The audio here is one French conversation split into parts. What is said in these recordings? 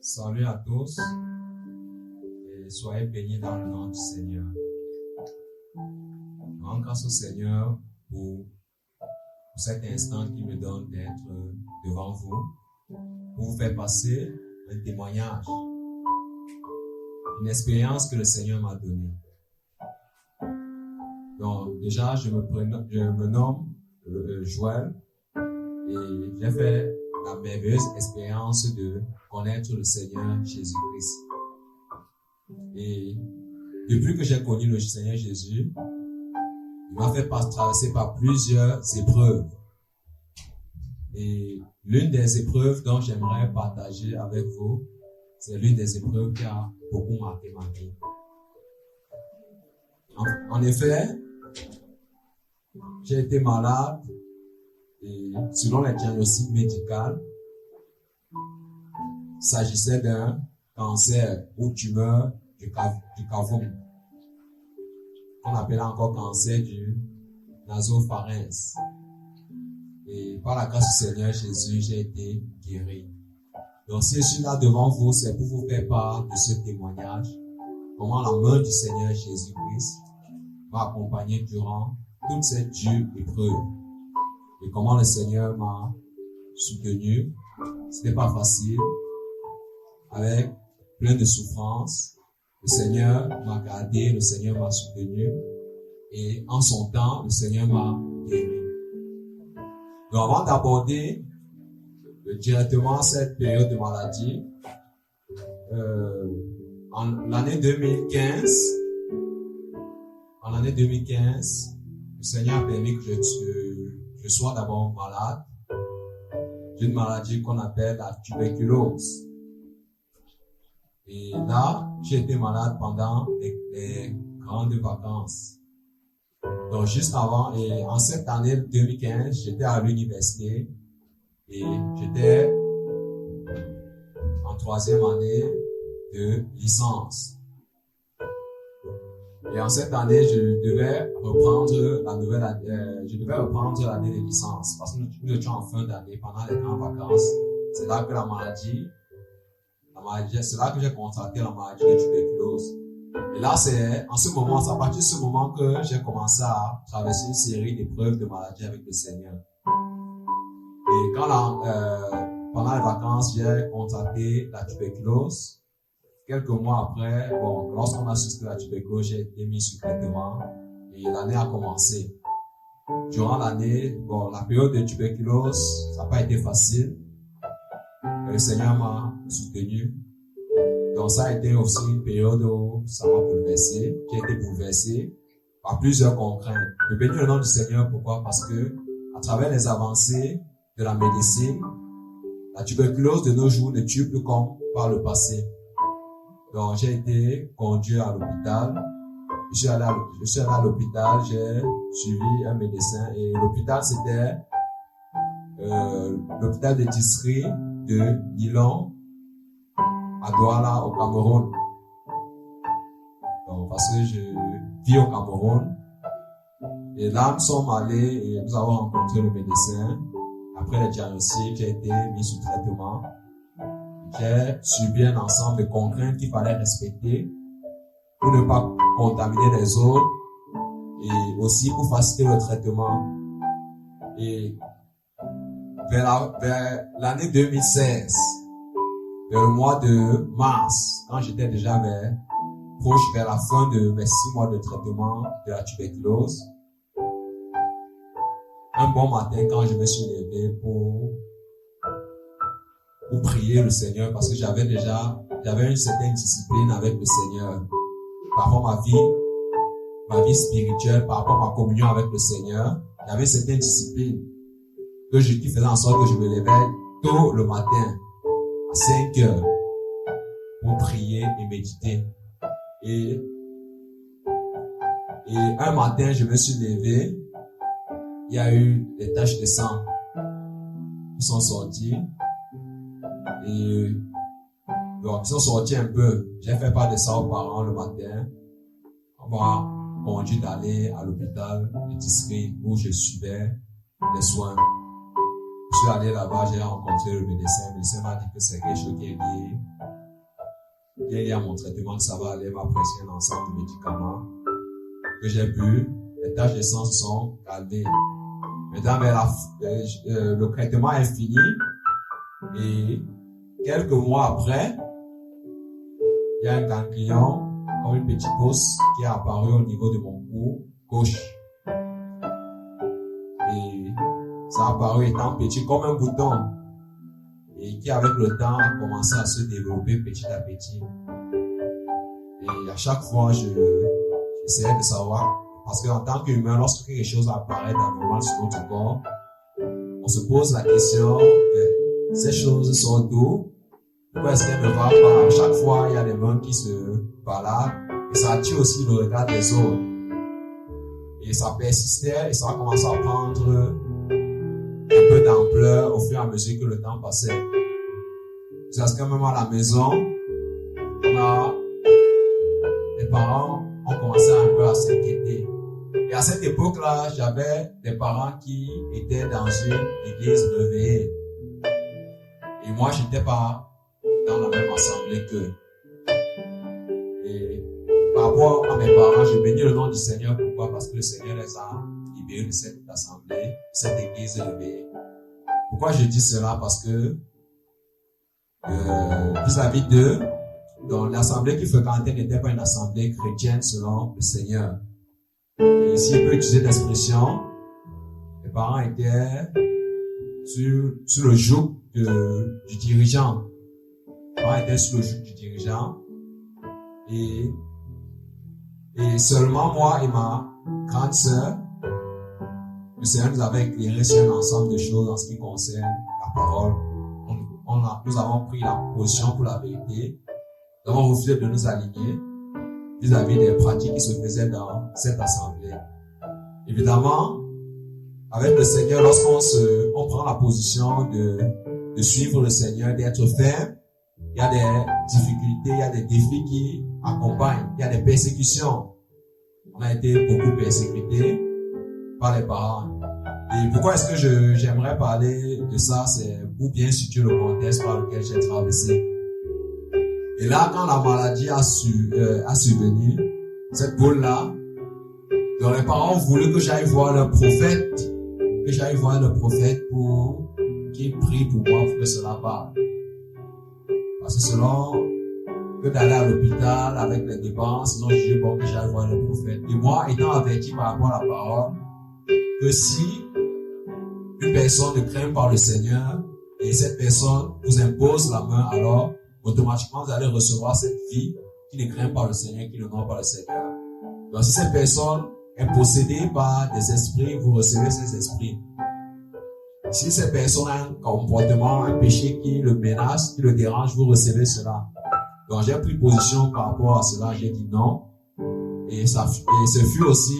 Salut à tous et soyez bénis dans le nom du Seigneur. Je rends grâce au Seigneur pour cet instant qui me donne d'être devant vous pour vous faire passer un témoignage, une expérience que le Seigneur m'a donnée. Donc déjà, je me nomme Joël et j'ai fait la merveilleuse expérience de connaître le Seigneur Jésus-Christ. Et depuis que j'ai connu le Seigneur Jésus, il m'a fait traverser par plusieurs épreuves. Et l'une des épreuves dont j'aimerais partager avec vous, c'est l'une des épreuves qui a beaucoup marqué ma vie. En effet, j'ai été malade et selon les diagnostics médicaux, il s'agissait d'un cancer ou tumeur du cavum, qu'on appelle encore cancer du nasopharynx. Et par la grâce du Seigneur Jésus, j'ai été guéri. Donc si je suis là devant vous, c'est pour vous faire part de ce témoignage, comment la main du Seigneur Jésus-Christ m'a accompagné durant toute cette dure épreuve. Et comment le Seigneur m'a soutenu. C'était pas facile. Avec plein de souffrances. Le Seigneur m'a gardé, le Seigneur m'a soutenu. Et en son temps, le Seigneur m'a guéri. Donc avant d'aborder directement cette période de maladie, en l'année 2015, le Seigneur a permis que je sois d'abord malade d'une maladie qu'on appelle la tuberculose. Et là, j'ai été malade pendant les grandes vacances. Donc juste avant, et en cette année 2015, j'étais à l'université et j'étais en 3e année de licence. Et en cette année, je devais reprendre l'année de licence parce que nous étions en fin d'année pendant les grandes vacances. C'est là que c'est là que j'ai contracté la maladie de tuberculose. Et là, c'est à partir de ce moment que j'ai commencé à traverser une série d'épreuves de maladie avec le Seigneur. Et pendant les vacances, j'ai contracté la tuberculose. Quelques mois après, lorsqu'on a suspecté la tuberculose, j'ai été mis sur traitement et l'année a commencé. Durant l'année, la période de tuberculose, ça n'a pas été facile. Le Seigneur m'a soutenu. Donc ça a été aussi une période où ça m'a bouleversé. J'ai été bouleversé par plusieurs contraintes. Je bénis le nom du Seigneur. Pourquoi? Parce que à travers les avancées de la médecine, la tuberculose de nos jours ne tue plus comme par le passé. Donc j'ai été conduit à l'hôpital. Je suis allé à l'hôpital, j'ai suivi un médecin et l'hôpital c'était l'hôpital de district de Nilon à Douala au Cameroun. Donc parce que je vis au Cameroun. Et là nous sommes allés et nous avons rencontré le médecin. Après le diagnostic, j'ai été mis sous traitement. J'ai subi un ensemble de contraintes qu'il fallait respecter pour ne pas contaminer les autres et aussi pour faciliter le traitement. Et vers l'année 2016, vers le mois de mars, quand j'étais déjà proche vers la fin de mes 6 mois de traitement de la tuberculose, un bon matin quand je me suis levé pour prier le Seigneur parce que j'avais une certaine discipline avec le Seigneur par rapport à ma vie spirituelle, par rapport à ma communion avec le Seigneur. J'avais une certaine discipline qui faisait en sorte que je me levais tôt le matin à 5 heures pour prier et méditer. Et un matin, je me suis levé, il y a eu des taches de sang qui sont sorties. Et donc, ils sont sortis un peu. J'ai fait part de ça aux parents le matin. On m'a conduit d'aller à l'hôpital du district où je suivais les soins. Je suis allé là-bas, j'ai rencontré le médecin. Le médecin m'a dit que c'est quelque chose qui est lié bien lié à mon traitement, que ça va aller, m'a prescrit un ensemble de médicaments que j'ai bu. Les taches de sang se sont calmées. Maintenant, le traitement est fini et quelques mois après, il y a un ganglion, comme une petite bosse, qui est apparu au niveau de mon cou gauche. Et ça a apparu étant petit comme un bouton. Et qui, avec le temps, a commencé à se développer petit à petit. Et à chaque fois, j'essayais de savoir, parce qu'en tant qu'humain, lorsque quelque chose apparaît d'anormal sur notre corps, on se pose la question, ces choses sont d'où? Pourquoi est-ce qu'elles ne vont pas? À chaque fois, il y a des mains qui se baladent, et ça attire aussi le regard des autres. Et ça persistait, et ça a commencé à prendre un peu d'ampleur au fur et à mesure que le temps passait. Parce que même à la maison, les parents ont commencé un peu à s'inquiéter. Et à cette époque-là, j'avais des parents qui étaient dans une église réveillée. Et moi, je n'étais pas dans la même assemblée qu'eux. Et par rapport à mes parents, je bénis le nom du Seigneur. Pourquoi? Parce que le Seigneur les a libérés de cette assemblée, de cette église réveillée. Pourquoi je dis cela? Parce que vis-à-vis d'eux, donc l'assemblée qu'ils fréquentaient n'était pas une assemblée chrétienne selon le Seigneur. Et si je peux utiliser l'expression, les parents étaient sur le joug du dirigeant. Les parents étaient sur le joug du dirigeant. Et seulement moi et ma grande sœur, le Seigneur nous avait éclairé sur un ensemble de choses en ce qui concerne la parole. Nous avons pris la position pour la vérité. Nous avons refusé de nous aligner vis-à-vis des pratiques qui se faisaient dans cette assemblée. Évidemment, avec le Seigneur, lorsqu'on prend la position de suivre le Seigneur, d'être ferme, il y a des difficultés, il y a des défis qui accompagnent, il y a des persécutions. On a été beaucoup persécutés par les parents. Et pourquoi est-ce que j'aimerais parler de ça? C'est pour bien situer le contexte par lequel j'ai traversé. Et là, quand la maladie a survenu, cette boule-là, donc les parents voulaient que j'aille voir le prophète, pour qu'il prie pour moi, pour que cela parte. Parce que selon que d'aller à l'hôpital avec les dépenses, ils ont jugé bon que j'aille voir le prophète. Et moi, étant averti par rapport à la parole, que si une personne ne craint pas le Seigneur et cette personne vous impose la main, alors automatiquement vous allez recevoir cette vie qui ne craint pas le Seigneur, qui n'honore pas le Seigneur. Donc si cette personne est possédée par des esprits, vous recevez ces esprits. Si cette personne a un comportement, un péché qui le menace, qui le dérange, vous recevez cela. Donc j'ai pris position par rapport à cela, j'ai dit non. Et ce fut aussi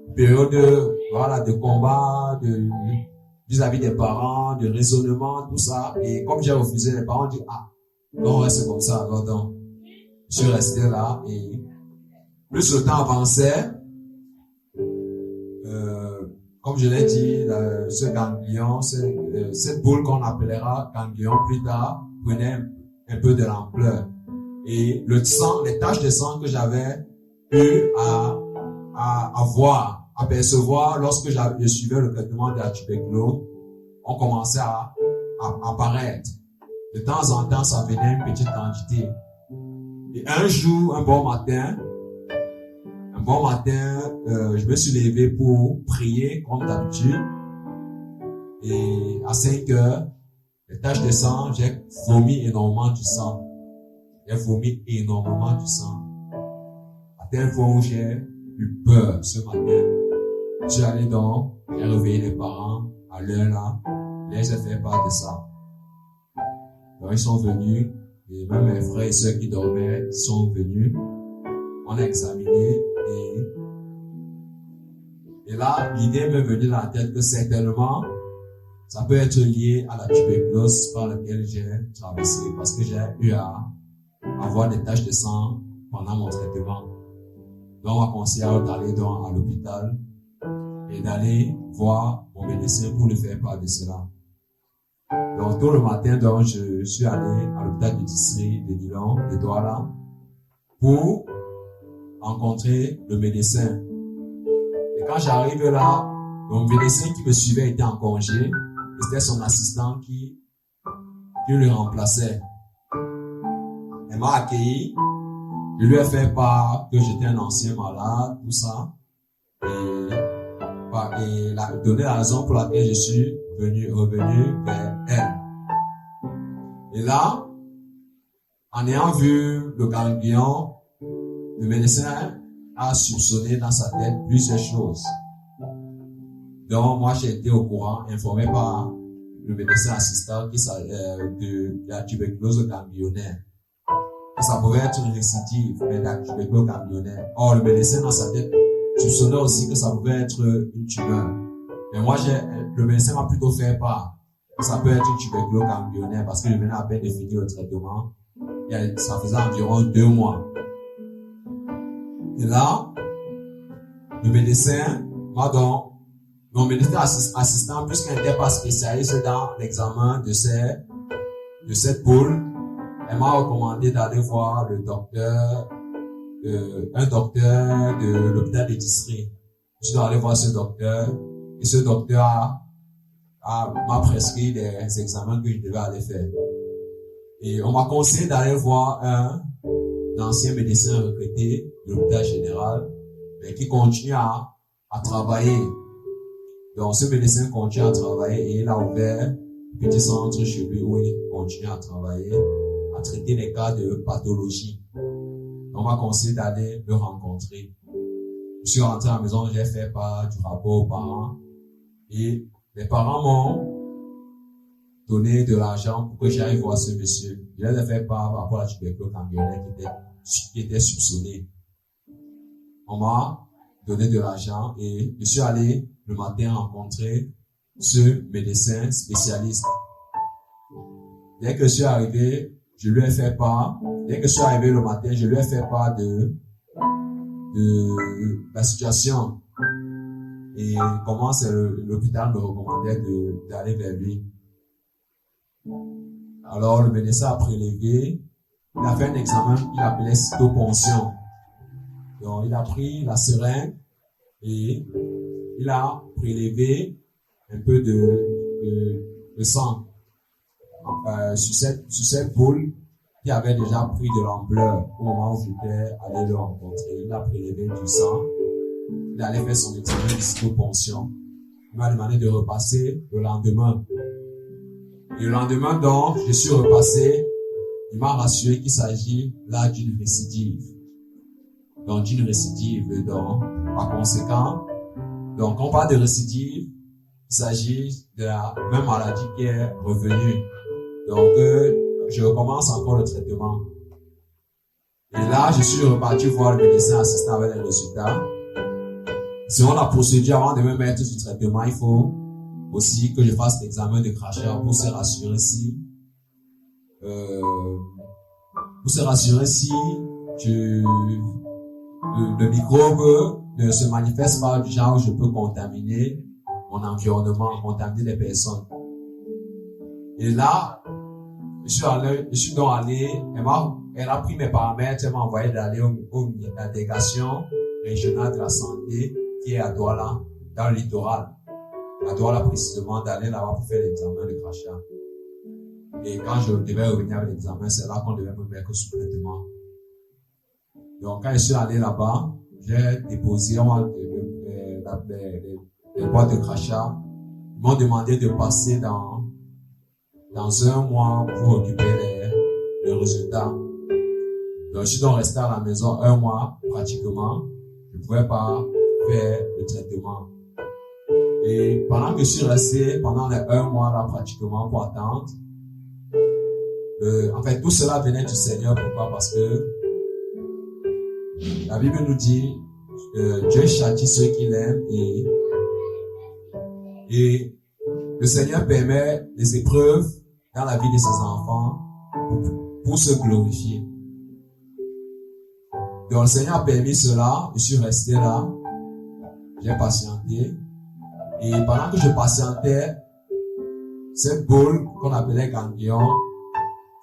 une période de combat, vis-à-vis des parents, de raisonnement, tout ça. Et comme j'ai refusé, les parents ont dit, non, ouais, c'est comme ça. Alors donc, je suis resté là et plus le temps avançait, comme je l'ai dit, ce ganglion, cette boule qu'on appellera ganglion plus tard, prenait un peu de l'ampleur. Et le sang, les taches de sang que j'avais eu à voir, à percevoir lorsque je suivais le traitement de la tuberculose, ont commencé à apparaître. De temps en temps, ça venait une petite quantité. Et un jour, un bon matin, je me suis levé pour prier comme d'habitude. Et à 5 heures, les taches de sang, j'ai vomi énormément du sang. À tel point où j'ai eu peur ce matin. Je suis allé donc, j'ai réveillé les parents à l'heure là. J'ai fait part de ça. Donc ils sont venus, et même mes frères et sœurs qui dormaient sont venus. On a examiné et là, l'idée m'est venue dans la tête que certainement, ça peut être lié à la tuberculose par laquelle j'ai traversé, parce que j'ai eu à avoir des taches de sang pendant mon traitement. Donc on m'a conseillé d'aller à l'hôpital et d'aller voir mon médecin pour lui faire part de cela. Donc, tôt le matin, donc, je suis allé à l'hôpital du district de Nilon, de Douala, pour rencontrer le médecin. Et quand j'arrive là, donc, le médecin qui me suivait était en congé, et c'était son assistant qui le remplaçait. Elle m'a accueilli, je lui ai fait part que j'étais un ancien malade, tout ça, et donné la raison pour laquelle je suis revenu vers elle. Et là, en ayant vu le ganglion, le médecin a soupçonné dans sa tête plusieurs choses. Donc, moi, j'ai été au courant, informé par le médecin assistant de la tuberculose ganglionnaire. Ça pouvait être une récidive, mais la tuberculose ganglionnaire. Or, le médecin dans sa tête soupçonnait aussi que ça pouvait être une tumeur. Mais moi, le médecin m'a plutôt fait part. Ça peut être une tuberculose ganglionnaire parce que je venais à peine de finir le traitement. Ça faisait environ 2 mois. Et là, le médecin m'a donc, mon médecin assistant, puisqu'il n'était pas spécialiste dans l'examen de cette poule, elle m'a recommandé d'aller voir un docteur de l'hôpital des districts. Je suis allé voir ce docteur, et ce docteur m'a prescrit des examens que je devais aller faire. Et on m'a conseillé d'aller voir un ancien médecin retraité de l'hôpital général, mais qui continue à travailler. Donc, ce médecin continue à travailler et il a ouvert un petit centre chez lui où il continue à travailler, à traiter les cas de pathologie. On m'a conseillé d'aller le rencontrer. Je suis rentré à la maison, j'ai fait part du rapport aux parents et les parents m'ont donné de l'argent pour que j'aille voir ce monsieur. Je les ai fait part par rapport à la tuberculose ganglionnaire qui était soupçonné. On m'a donné de l'argent et je suis allé le matin rencontrer ce médecin spécialiste. Dès que je suis arrivé, je lui ai fait part. Dès que je suis arrivé le matin, je lui ai fait part de la situation et comment l'hôpital me recommandait d'aller vers lui. Alors le médecin a prélevé, il a fait un examen qu'il appelait cytoponction. Donc il a pris la seringue et il a prélevé un peu de sang sur cette poule qui avait déjà pris de l'ampleur au moment où j'étais allé le rencontrer. Il a prélevé du sang, il allait faire son examen de cytoponction. Il m'a demandé de repasser le lendemain. Et le lendemain, donc, je suis repassé. Il m'a rassuré qu'il s'agit là d'une récidive. Donc, d'une récidive. Donc, par conséquent, donc, quand on parle de récidive, il s'agit de la même maladie qui est revenue. Donc, je recommence encore le traitement. Et là, je suis reparti voir le médecin assistant avec les résultats. Selon la procédure, avant de me mettre sur le traitement, il faut aussi que je fasse l'examen de crachat pour se rassurer si le microbe ne se manifeste pas du genre où je peux contaminer mon environnement, contaminer les personnes. Et là, je suis donc allé, elle a pris mes paramètres, elle m'a envoyé d'aller à la délégation régionale de la santé qui est à Douala, dans le littoral. À Douala précisément, d'aller là-bas pour faire l'examen de crachat. Et quand je devais revenir avec l'examen, c'est là qu'on devait me mettre sous traitement. Donc quand je suis allé là-bas, j'ai déposé les boîtes de crachat. Ils m'ont demandé de passer dans 1 mois pour récupérer les résultats. Donc je suis donc resté à la maison 1 mois pratiquement. Je ne pouvais pas faire le traitement. Et pendant que je suis resté pendant les 1 mois là pratiquement pour attendre, en fait tout cela venait du Seigneur. Pourquoi? Parce que la Bible nous dit Dieu châtie ceux qu'il aime et le Seigneur permet des épreuves dans la vie de ses enfants pour se glorifier. Donc le Seigneur a permis cela, je suis resté là, j'ai patienté. Et pendant que je patientais, cette boule qu'on appelait ganglion,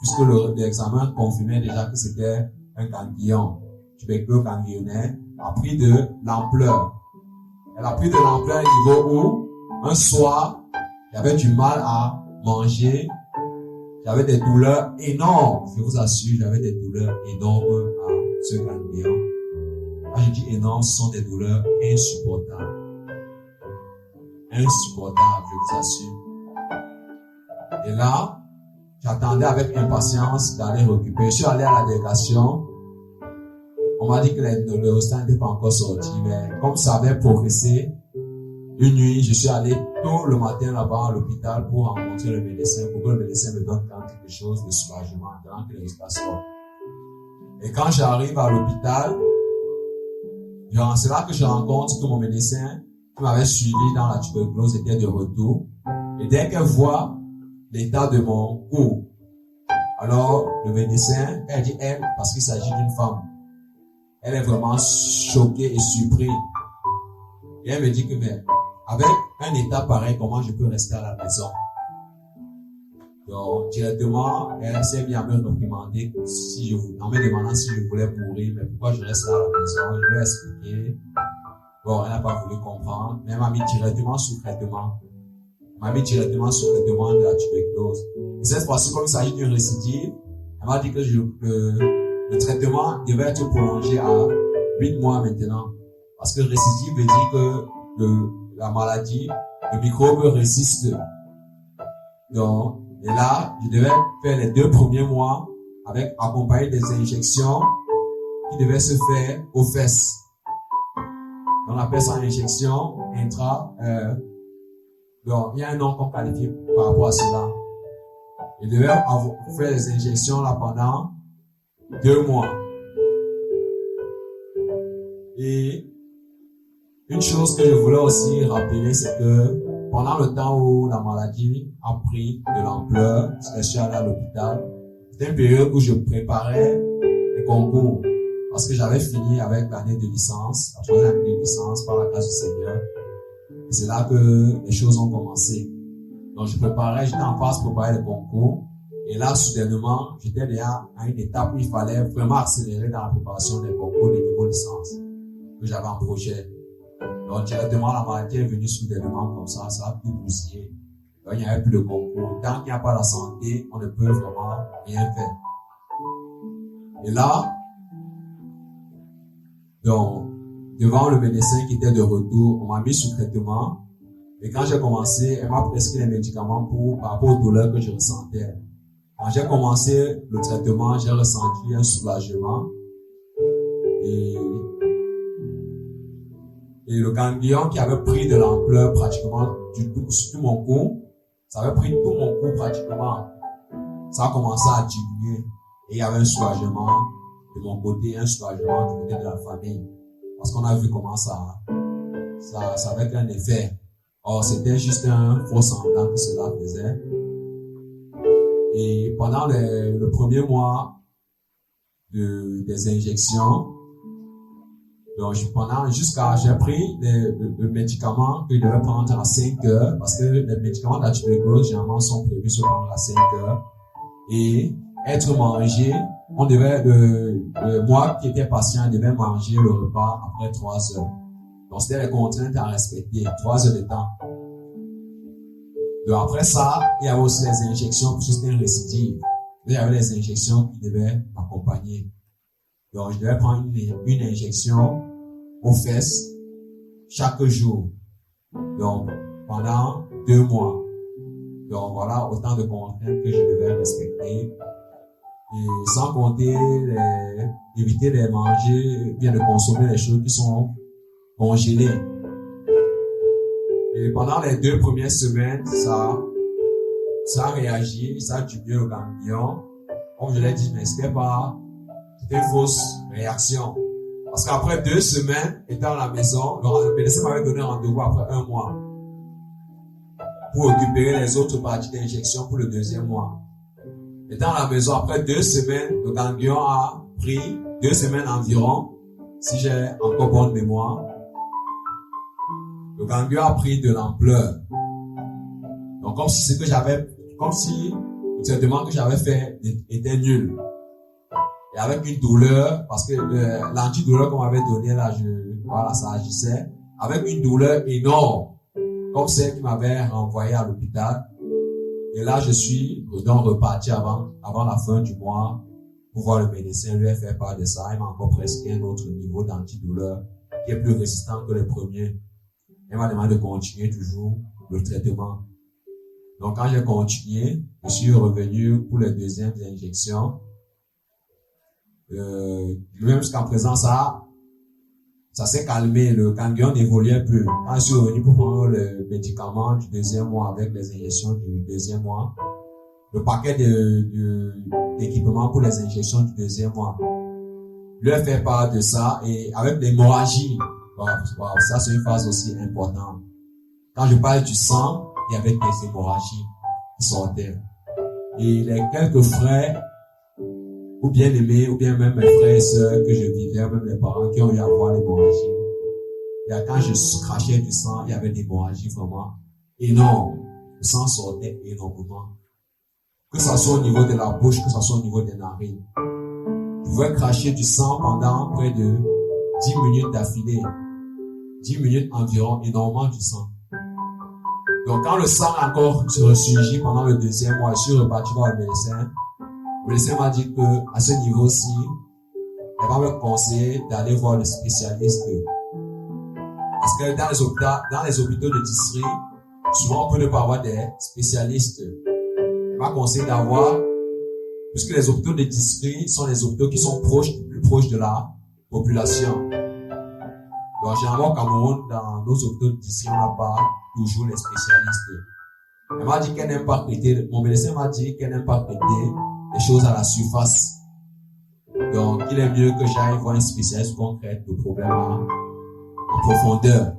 puisque l'examen confirmait déjà que c'était un ganglion, tuberculose ganglionnaire, a pris de l'ampleur. Elle a pris de l'ampleur à un niveau où, un soir, j'avais du mal à manger, j'avais des douleurs énormes, je vous assure, j'avais des douleurs énormes à ce ganglion. Quand je dis énormes, ce sont des douleurs insupportables. Insupportables, je vous assure. Et là, j'attendais avec impatience d'aller récupérer. Je suis allé à la délégation. On m'a dit que le hostin n'était pas encore sorti, mais comme ça avait progressé, une nuit, je suis allé tôt le matin là-bas à l'hôpital pour rencontrer le médecin, pour que le médecin me donne quelque chose de soulagement, avant que les résultats sortent. Et quand j'arrive à l'hôpital, c'est là que je rencontre que mon médecin, qui m'avait suivi dans la tuberculose, était de retour. Et dès qu'elle voit l'état de mon cou, alors le médecin, elle dit elle, parce qu'il s'agit d'une femme, elle est vraiment choquée et surprise. Et elle me dit que, mais, avec un état pareil, comment je peux rester à la maison? Donc, directement, elle s'est bien à me réprimander en me demandant si je voulais mourir, mais pourquoi je reste là à la maison. Je lui ai expliqué. Bon, elle n'a pas voulu comprendre, mais elle m'a mis directement sous traitement. Elle m'a mis directement sous traitement de la tuberculose. Et cette fois-ci, comme il s'agit d'une récidive, elle m'a dit que le traitement devait être prolongé à 8 mois maintenant. Parce que récidive veut dire que la maladie, le microbe résiste. Donc, et là, je devais faire les 2 premiers mois avec accompagné des injections qui devaient se faire aux fesses. On appelle ça injection intra. Donc, il y a un nom qu'on qualifie par rapport à cela. Je devais faire les injections là pendant 2 mois. Et une chose que je voulais aussi rappeler, c'est que pendant le temps où la maladie a pris de l'ampleur, je suis allé à l'hôpital, c'était une période où je préparais les concours. Parce que j'avais fini avec l'année de licence, la 3e année de licence par la grâce du Seigneur. Et c'est là que les choses ont commencé. Donc j'étais en phase pour préparer les concours. Et là, soudainement, j'étais déjà à une étape où il fallait vraiment accélérer dans la préparation des concours de niveau licence que j'avais en projet. Donc, directement, la maladie est venue soudainement comme ça a tout bousillé. Donc, il n'y avait plus de concours. Tant qu'il n'y a pas la santé, on ne peut vraiment rien faire. Et là, donc, devant le médecin qui était de retour, on m'a mis sous traitement. Et quand j'ai commencé, elle m'a prescrit les médicaments par rapport aux douleurs que je ressentais. Quand j'ai commencé le traitement, j'ai ressenti un soulagement. Et le ganglion qui avait pris de l'ampleur pratiquement sur tout mon cou, ça avait pris tout mon cou pratiquement. Ça a commencé à diminuer. Et il y avait un soulagement de mon côté, un soulagement du côté de la famille. Parce qu'on a vu comment ça avait un effet. Or, c'était juste un faux semblant que cela faisait. Et pendant le premier mois des injections, donc j'ai pris le médicament que je devais prendre à 5 heures, parce que les médicaments de la tuberculose, généralement, sont prévus se prendre à 5 heures. Et être mangé, moi qui étais patient, devais manger le repas après 3 heures. Donc, c'était les contraintes à respecter, 3 heures de temps. Donc, après ça, il y avait aussi les injections, parce que c'était une récidive. Il y avait les injections qui devaient m'accompagner. Donc, je devais prendre une injection aux fesses chaque jour. Donc, pendant 2 mois. Donc, voilà autant de contraintes que je devais respecter. Et sans compter éviter de manger, bien de consommer les choses qui sont congelées. Et pendant les 2 premières semaines, ça a réagi, ça a diminué le ganglion. Comme je l'ai dit, mais c'était une fausse réaction. Parce qu'après 2 semaines, étant à la maison, le médecin m'avait donné rendez-vous après 1 mois pour récupérer les autres parties d'injection pour le 2e mois. Étant à la maison, après 2 semaines, le ganglion a pris 2 semaines environ, si j'ai encore bonne mémoire. Le ganglion a pris de l'ampleur. Donc, Donc, comme si le traitement que j'avais fait était nul. Et avec une douleur, parce que l'antidouleur qu'on m'avait donné là, voilà, ça agissait. Avec une douleur énorme, comme celle qui m'avait renvoyé à l'hôpital. Et là, je suis donc reparti avant la fin du mois pour voir le médecin. Lui a fait part de ça. Il m'a encore prescrit un autre niveau d'antidouleur qui est plus résistant que le premier. Il m'a demandé de continuer toujours le traitement. Donc, quand j'ai continué, je suis revenu pour les deuxièmes injections. Même jusqu'à présent, ça s'est calmé. Le ganglion évoluait un peu. Quand je suis revenu pour prendre le médicament du deuxième mois avec les injections du deuxième mois, le paquet d'équipements pour les injections du deuxième mois, lui a fait part de ça et avec l'hémorragie. Ça, c'est une phase aussi importante. Quand je parle du sang, il y avait des hémorragies qui sortaient. Et les quelques frères, ou bien aimés, ou bien même mes frères et sœurs que je vivais, même les parents qui ont eu à voir l'hémorragie. Et quand je crachais du sang, il y avait des hémorragies vraiment énormes. Le sang sortait énormément. Que ça soit au niveau de la bouche, que ça soit au niveau des narines. Je pouvais cracher du sang pendant près de 10 minutes d'affilée. 10 minutes environ, énormément du sang. Donc quand le sang encore se ressurgit pendant le deuxième mois, je suis reparti voir le médecin. Le médecin m'a dit que à ce niveau-ci, elle va me conseiller d'aller voir le spécialiste. Parce que dans les hôpitaux de district, souvent on peut ne pas avoir des spécialistes. Elle m'a conseillé d'avoir, puisque les hôpitaux de district sont les hôpitaux qui sont plus proches de la population. Donc généralement au Cameroun, dans nos hôpitaux de district, on n'a pas toujours les spécialistes. Elle m'a dit qu'elle n'aime pas prêter, mon médecin m'a dit qu'elle n'aime pas prêter les choses à la surface. Donc, il est mieux que j'aille voir un spécialiste concret de problème en profondeur.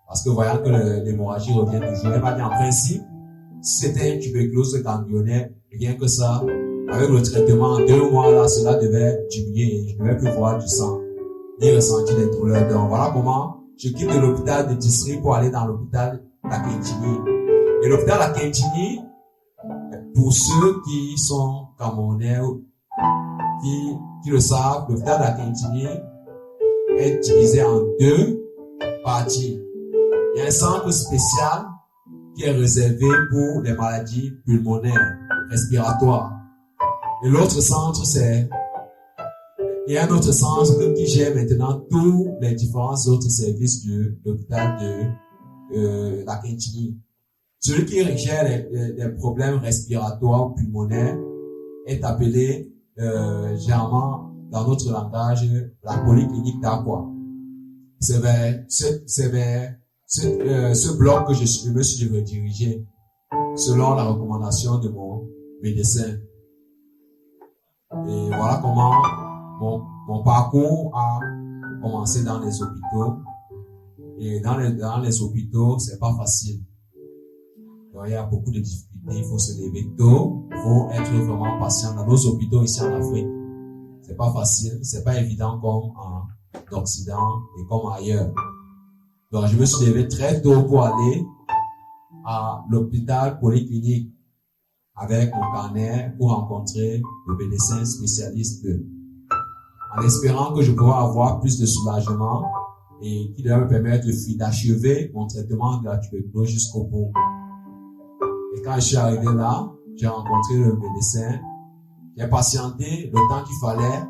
Parce que voyant que l'hémorragie revient toujours, elle m'a dit en principe, si c'était une tuberculose ganglionnaire, rien que ça, avec le traitement, en 2 mois là, cela devait diminuer et je ne devais plus voir du sang, ni ressentir des douleurs. Donc, voilà comment je quitte l'hôpital de district pour aller dans l'hôpital d'Akintini. Et l'hôpital d'Akintini, pour ceux qui sont camerounais, qui le savent, l'hôpital d'Akintini est divisé en 2 parties. Il y a un centre spécial qui est réservé pour les maladies pulmonaires, respiratoires. Et l'autre centre, il y a un autre centre qui gère maintenant tous les différents autres services de l'hôpital de d'Akintini. Celui qui gère les problèmes respiratoires ou pulmonaires est appelé généralement dans notre langage la polyclinique d'Aqua. C'est vers ce bloc que je me suis redirigé selon la recommandation de mon médecin. Et voilà comment mon parcours a commencé dans les hôpitaux. Et dans les hôpitaux, c'est pas facile. Donc, il y a beaucoup de difficultés. Il faut se lever tôt. Il faut être vraiment patient. Dans nos hôpitaux ici en Afrique, c'est pas facile. C'est pas évident comme en Occident et comme ailleurs. Donc, je me suis levé très tôt pour aller à l'hôpital polyclinique avec mon carnet pour rencontrer le médecin spécialiste en espérant que je pourrais avoir plus de soulagement et qui devait me permettre d'achever mon traitement de la tuberculose jusqu'au bout. Et quand je suis arrivé là, j'ai rencontré le médecin. J'ai patienté le temps qu'il fallait.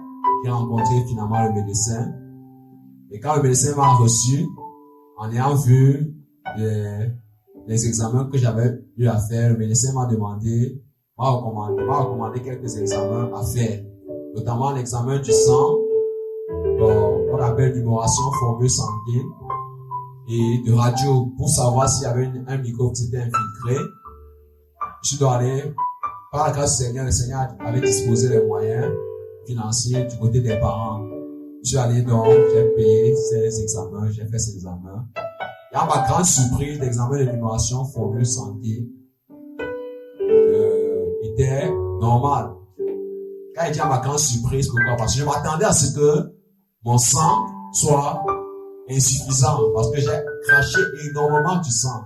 J'ai rencontré finalement le médecin. Et quand le médecin m'a reçu, en ayant vu les examens que j'avais eu à faire, le médecin m'a recommandé quelques examens à faire. Notamment l'examen du sang, qu'on appelle d'humoration formule sanguine, et de radio pour savoir s'il y avait un microbe qui s'était infiltré. Je dois aller, par la grâce du Seigneur, le Seigneur avait disposé les moyens financiers du côté des parents. Je suis allé donc, j'ai payé ces examens, j'ai fait ces examens. Et à ma grande surprise, l'examen de numération formule santé était normal. Quand il dit à ma grande surprise, pourquoi? Parce que je m'attendais à ce que mon sang soit insuffisant, parce que j'ai craché énormément du sang.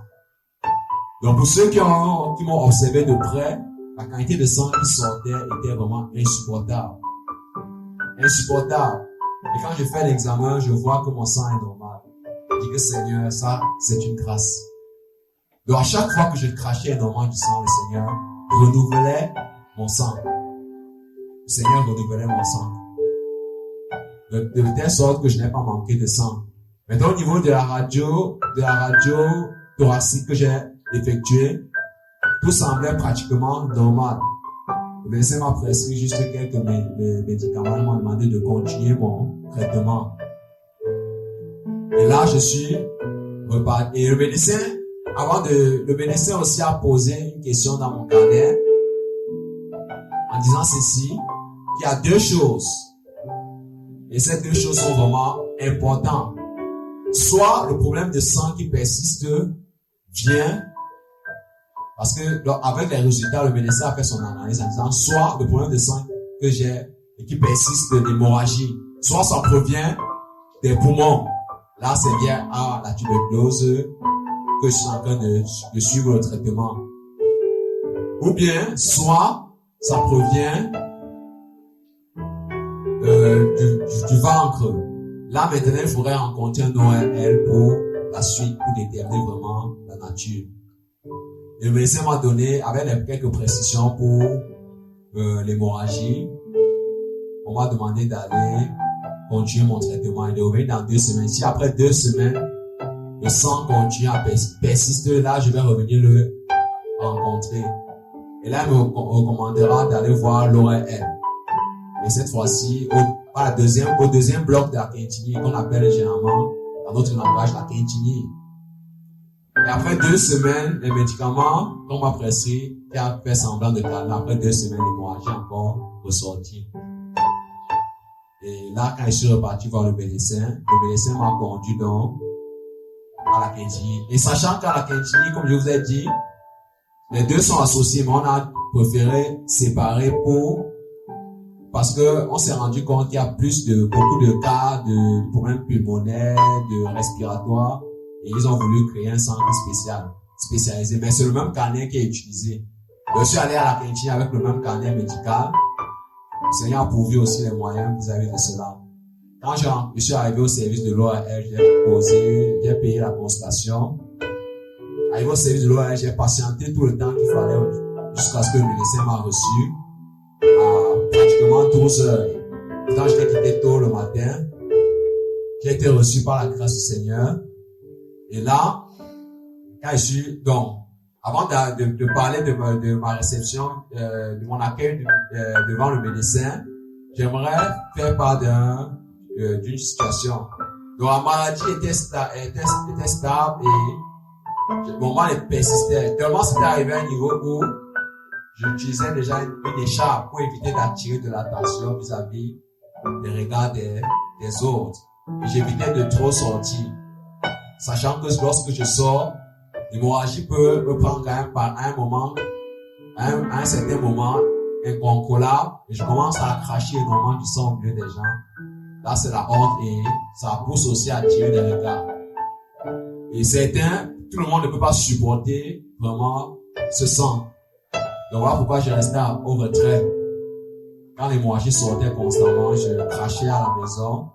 Donc, pour ceux qui m'ont observé de près, la quantité de sang qui sortait était vraiment insupportable. Insupportable. Et quand je fais l'examen, je vois que mon sang est normal. Je dis que Seigneur, ça, c'est une grâce. Donc, à chaque fois que je crachais énormément du sang, le Seigneur renouvelait mon sang. Le Seigneur renouvelait mon sang. De telle sorte que je n'ai pas manqué de sang. Maintenant, au niveau de la radio thoracique que j'ai effectuée, tout semblait pratiquement normal. Le médecin m'a prescrit juste quelques médicaments. Il m'a demandé de continuer mon traitement. Et là, je suis reparti. Et le médecin aussi a posé une question dans mon carnet en disant ceci, qu'il y a deux choses. Et ces deux choses sont vraiment importantes. Soit le problème de sang qui persiste vient, parce que avec les résultats, le médecin a fait son analyse en disant, soit le problème de sang que j'ai et qui persiste d'hémorragie, soit ça provient des poumons. Là, c'est bien à la tuberculose que je suis en train de suivre le traitement. Ou bien, soit ça provient du ventre. Là, maintenant, il faudrait rencontrer un ORL pour la suite, pour déterminer vraiment la nature. Et le médecin m'a donné, avec quelques précisions pour l'hémorragie, on m'a demandé d'aller continuer mon traitement et de revenir dans 2 semaines. Si après 2 semaines, le sang continue à persister, là, je vais revenir le rencontrer. Et là, il me recommandera d'aller voir l'ORL. Et cette fois-ci, au deuxième bloc de la quintinie, qu'on appelle généralement, dans notre langage, la quintinie. Et après 2 semaines, les médicaments qu'on m'a prescrit, qui a fait semblant de calmer, après 2 semaines, l'hémorragie encore ressorti. Et là, quand je suis reparti voir le médecin m'a conduit donc à la quintinie. Et sachant qu'à la quintinie, comme je vous ai dit, les deux sont associés, mais on a préféré séparer parce que on s'est rendu compte qu'il y a beaucoup de cas de problèmes pulmonaires, de respiratoires, et ils ont voulu créer un centre spécialisé. Mais c'est le même carnet qui est utilisé. Je suis allé à la quintinie avec le même carnet médical. Le Seigneur a pourvu aussi les moyens vis-à-vis de cela. Quand je suis arrivé au service de l'ORL, j'ai payé la consultation. Arrivé au service de l'ORL, j'ai patienté tout le temps qu'il fallait jusqu'à ce que le médecin m'a reçu. Pratiquement 12 heures. Quand j'étais quitté tôt le matin, j'ai été reçu par la grâce du Seigneur. Et là, quand je suis, donc, avant de parler de ma réception, de mon accueil devant le médecin, j'aimerais faire part d'une situation. Donc, la maladie était stable et mon mal persistait. Tellement c'était arrivé à un niveau où j'utilisais déjà une écharpe pour éviter d'attirer de l'attention vis-à-vis des regards des autres. Et j'évitais de trop sortir. Sachant que lorsque je sors, l'hémorragie peut me prendre quand même par à un certain moment, incontrôlable, et je commence à cracher énormément du sang au milieu des gens. Là, c'est la honte et ça pousse aussi à attirer des regards. Et tout le monde ne peut pas supporter vraiment ce sang. Donc voilà pourquoi je restais au retrait. Quand l'hémorragie sortait constamment, je crachais à la maison.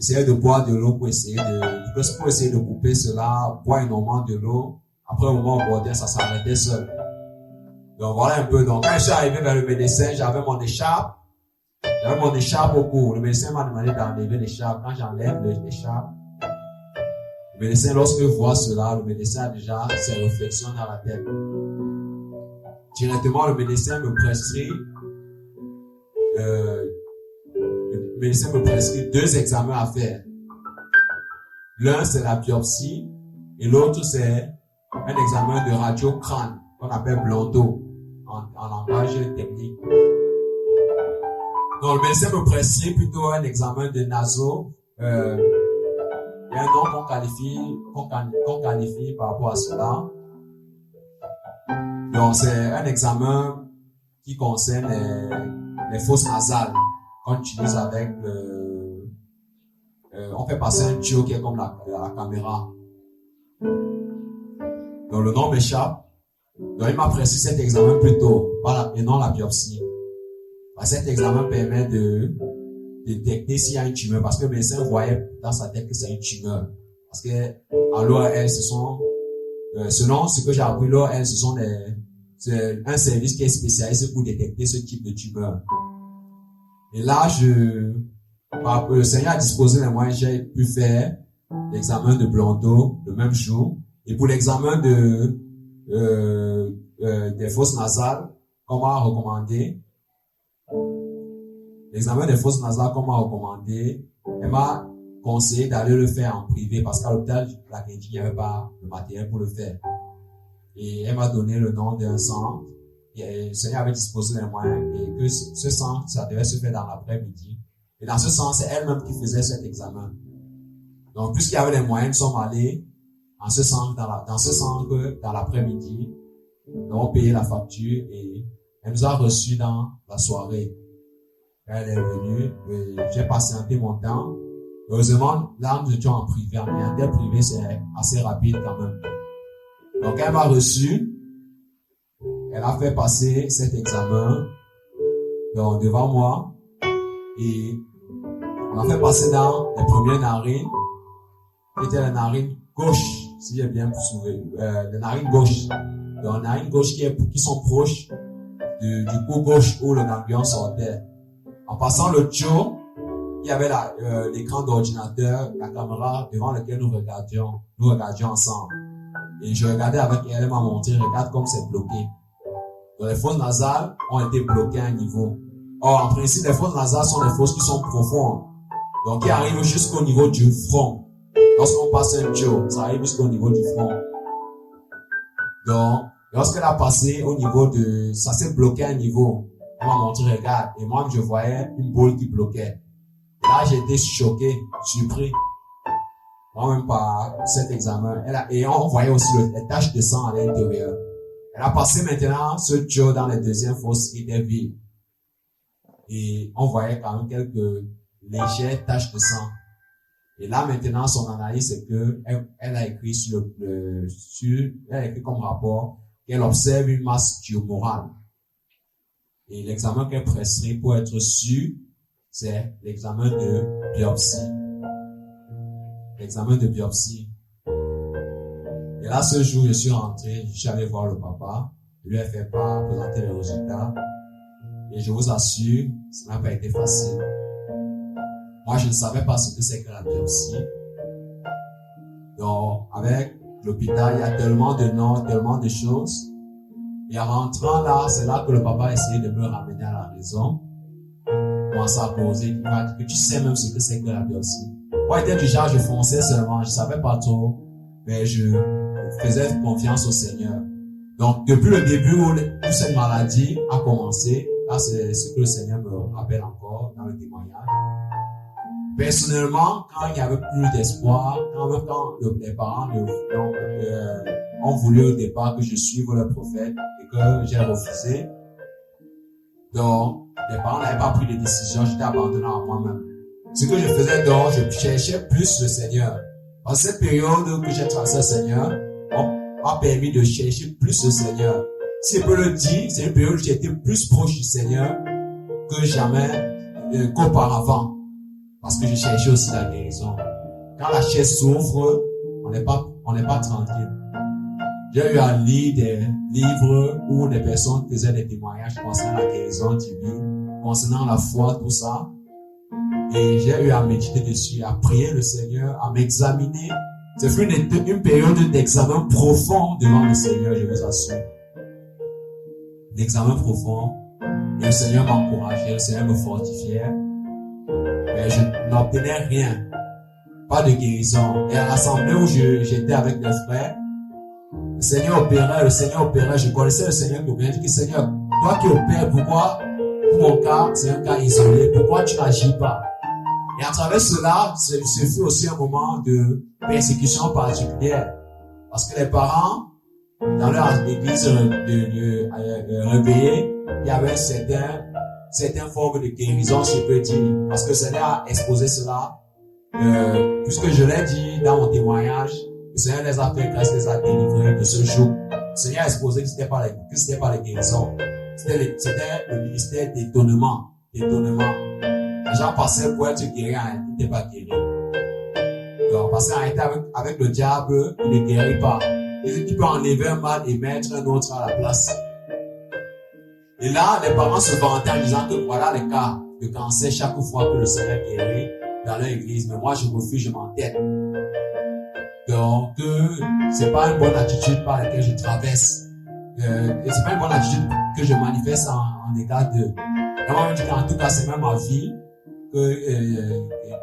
J'essayais de boire de l'eau pour essayer de couper cela, boire énormément de l'eau. Après, au moment où on bordait, ça s'arrêtait seul. Donc voilà un peu. Donc quand je suis arrivé vers le médecin, j'avais mon écharpe au cou. Le médecin m'a demandé d'enlever l'écharpe. Quand j'enlève l'écharpe, le médecin, lorsque voit cela, le médecin a déjà ses réflexions dans la tête. Directement, le médecin me prescrit 2 examens à faire. L'un, c'est la biopsie, et l'autre, c'est un examen de radio-crâne, qu'on appelle Blondeau, en langage technique. Donc, le médecin me prescrit plutôt un examen de naso. Il y a un nom qu'on qualifie par rapport à cela. Donc, c'est un examen qui concerne les fosses nasales qu'on utilise avec on fait passer un tuyau qui est comme la caméra. Donc, le nom m'échappe. Donc, il m'a prescrit cet examen plus tôt, et non la biopsie. Cet examen permet de détecter s'il y a une tumeur, parce que le médecin voyait dans sa tête que c'est une tumeur. Parce que, à l'ORL, selon ce que j'ai appris, l'ORL, c'est un service qui est spécialisé pour détecter ce type de tumeur. Et là, le Seigneur a disposé les moyens, j'ai pu faire l'examen de Blondeau le même jour. Et pour l'examen des fosses nasales, qu'on m'a recommandé, elle m'a conseillé d'aller le faire en privé parce qu'à l'hôpital, la clinique, il n'y avait pas le matériel pour le faire. Et elle m'a donné le nom d'un centre. Et le Seigneur avait disposé les moyens et que ce centre, ça devait se faire dans l'après-midi. Et dans ce centre, c'est elle-même qui faisait cet examen. Donc, puisqu'il y avait les moyens, nous sommes allés dans ce centre dans l'après-midi. Nous avons payé la facture et elle nous a reçus dans la soirée. Elle est venue, j'ai patienté mon temps. Heureusement, là, nous étions en privé. En clientèle privée, c'est assez rapide quand même. Donc, elle m'a reçu. Elle a fait passer cet examen devant moi. Et on a fait passer dans les premières narines, qui étaient les narines gauches, si j'ai bien soulevé, les narines gauches. Donc, les narines gauches qui sont proches du cou gauche où le ganglion sortait. En passant le tuyau, il y avait l'écran d'ordinateur, la caméra devant laquelle nous regardions ensemble. Et je regardais avec elle, elle m'a montré, regarde comme c'est bloqué. Donc, les fosses nasales ont été bloquées à un niveau. Or, en principe, les fosses nasales sont des fosses qui sont profondes. Donc, qui arrivent jusqu'au niveau du front. Lorsqu'on passe un tuyau, ça arrive jusqu'au niveau du front. Donc, lorsqu'elle a passé au niveau ça s'est bloqué à un niveau. Elle m'a montré, regarde. Et moi, je voyais une boule qui bloquait. Là, j'ai été choqué, surpris. Moi-même par cet examen. Et on voyait aussi les taches de sang à l'intérieur. Elle a passé maintenant ce tuyau dans les deuxièmes fosses qui étaient vides. Et on voyait quand même quelques légères taches de sang. Et là, maintenant, son analyse, c'est que elle a écrit elle a écrit comme rapport qu'elle observe une masse tumorale. Et l'examen qu'elle prescrit pour être sûr, c'est l'examen de biopsie. L'examen de biopsie. Et là, ce jour, je suis rentré, je suis allé voir le papa, je lui ai fait présenter les résultats. Et je vous assure, ça n'a pas été facile. Moi, je ne savais pas ce que c'est que la biopsie. Donc, avec l'hôpital, il y a tellement de noms, tellement de choses. Et en rentrant là, c'est là que le papa a essayé de me ramener à la raison. Il commençait à poser, il m'a dit que tu sais même ce que c'est que la biopsie. Moi, j'étais du genre, je fonçais seulement, je savais pas trop, mais je faisais confiance au Seigneur. Donc, depuis le début où cette maladie a commencé, là, c'est ce que le Seigneur me rappelle encore dans le témoignage. Personnellement, quand il n'y avait plus d'espoir, quand les parents ont voulu au départ que je suive le prophète et que j'ai refusé, donc, les parents n'avaient pas pris de décision, j'étais abandonné à moi-même. Ce que je faisais donc, je cherchais plus le Seigneur. En cette période que j'ai traversé le Seigneur, m'a permis de chercher plus le Seigneur. Si je peux le dire, c'est une période où j'étais plus proche du Seigneur que jamais, qu'auparavant. Parce que je cherchais aussi la guérison. Quand la chair souffre, on n'est pas tranquille. J'ai eu à lire des livres où des personnes faisaient des témoignages concernant la guérison divine, concernant la foi, tout ça. Et j'ai eu à méditer dessus, à prier le Seigneur, à m'examiner. C'est une période d'examen profond devant le Seigneur, je vous assure. D'examen profond. Et le Seigneur m'encourageait, le Seigneur me fortifiait. Mais je n'obtenais rien. Pas de guérison. Et à l'assemblée où j'étais avec mes frères, le Seigneur opérait. Je connaissais le Seigneur qui opérait. Je dis, Seigneur, toi qui opères, pourquoi, pour mon cas, c'est un cas isolé, pourquoi tu n'agis pas? Et à travers cela, ce fut aussi un moment de persécution particulière. Parce que les parents, dans leur église réveillée, il y avait certaines formes de guérison, si je peux dire. Parce que le Seigneur a exposé cela. Puisque je l'ai dit dans mon témoignage, le Seigneur les a fait grâce, les a délivrés de ce joug. Seigneur a exposé que c'était pas les guérisons. C'était le ministère d'étonnement. Les gens passaient pour être guéris, ils n'étaient pas guéris. Donc, parce qu'en réalité, avec le diable, il ne guérit pas. Il peut enlever un mal et mettre un autre à la place. Et là, les parents se vantaient en disant que voilà les cas de cancer chaque fois que le Seigneur guérit dans leur église. Mais moi, je refuse, je m'entête. Donc, c'est pas une bonne attitude par laquelle je traverse. C'est pas une bonne attitude que je manifeste en égard de. Et moi, je dis qu'en tout cas, c'est même ma vie que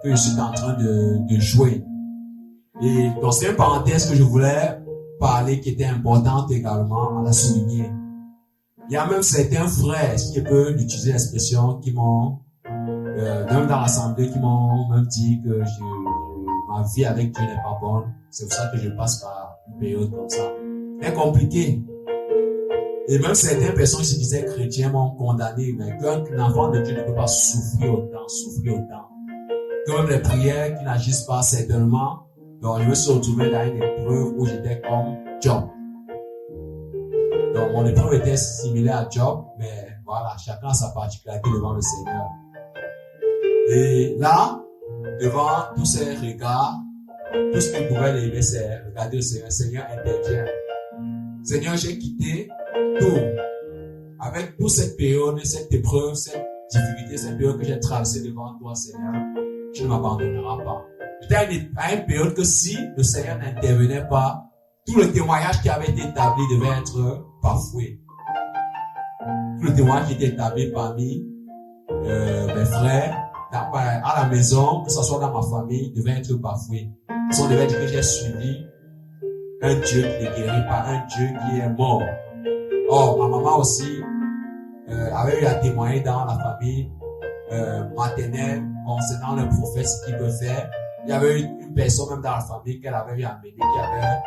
je suis en train de jouer. Et donc, c'est une parenthèse que je voulais parler qui était importante également à la souligner. Il y a même certains frères qui peuvent utiliser l'expression qui m'ont, même dans l'assemblée, qui m'ont même dit que ma vie avec Dieu n'est pas bonne. C'est pour ça que je passe par une période comme ça. C'est compliqué. Et même certaines personnes qui se disaient chrétiens m'ont condamné, mais qu'un enfant de Dieu ne peut pas souffrir autant. Que même les prières qui n'agissent pas certainement. Donc, je me suis retrouvé dans une épreuve où j'étais comme Job. Donc, mon épreuve était similaire à Job, mais voilà, chacun a sa particularité devant le Seigneur. Et là, devant tous ces regards, tout ce qui pouvait l'élever, c'est regarder le Seigneur. Le Seigneur intervient. Seigneur, j'ai quitté tout. Avec toute cette période, cette épreuve, cette difficulté, cette période que j'ai traversée devant toi, Seigneur, tu ne m'abandonneras pas. J'étais à une période que si le Seigneur n'intervenait pas, tout le témoignage qui avait été établi devait être bafoué. Tout le témoignage qui était établi parmi mes frères, à la maison, que ce soit dans ma famille, devait être bafoué. Si on devait dire que j'ai suivi un Dieu qui ne guérit pas, un Dieu qui est mort. Or, ma maman aussi avait eu à témoigner dans la famille maternelle concernant le prophète, ce qu'il veut faire. Il y avait une personne même dans la famille qu'elle avait eu à mener, qui avait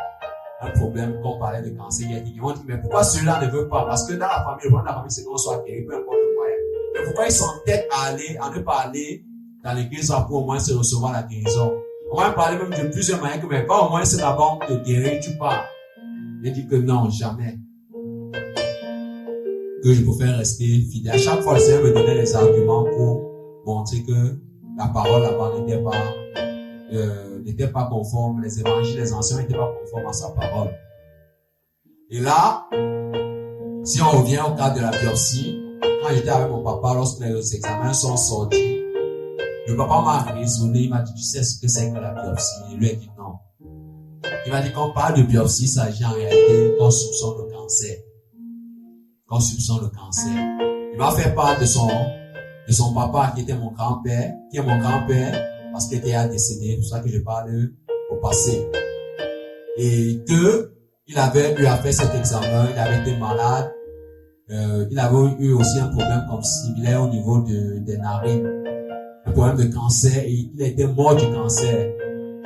un problème, qu'on parlait de cancer. Ils ont dit, mais pourquoi celui-là ne veut pas? Parce que dans la famille, le problème de la famille, c'est qu'on soit guéri, peu importe le moyen. Mais pourquoi ils s'entêtent à ne pas aller dans l'église pour au moins se recevoir la guérison? On va parler même de plusieurs moyens, mais pas au moins c'est là-bas on te guérit, tu pars. Il dit que non, jamais. Que je préfère rester fidèle. À chaque fois, le Seigneur me donnait les arguments pour montrer que la parole là-bas n'était pas conforme, les évangiles, les anciens n'étaient pas conformes à sa parole. Et là, si on revient au cas de la biopsie, quand j'étais avec mon papa, lorsque les examens sont sortis, le papa m'a raisonné, il m'a dit, tu sais ce que c'est que la biopsie? Il lui a dit non. Il m'a dit, quand on parle de biopsie, ça s'agit en réalité qu'on soupçonne le cancer. Qu'on soupçonne le cancer. Il m'a fait part de son papa qui était mon grand-père, parce qu'il était décédé, c'est pour ça que je parle au passé. Et il avait eu à faire cet examen, il avait été malade, il avait eu aussi un problème comme similaire au niveau des narines, un problème de cancer, et il était mort du cancer.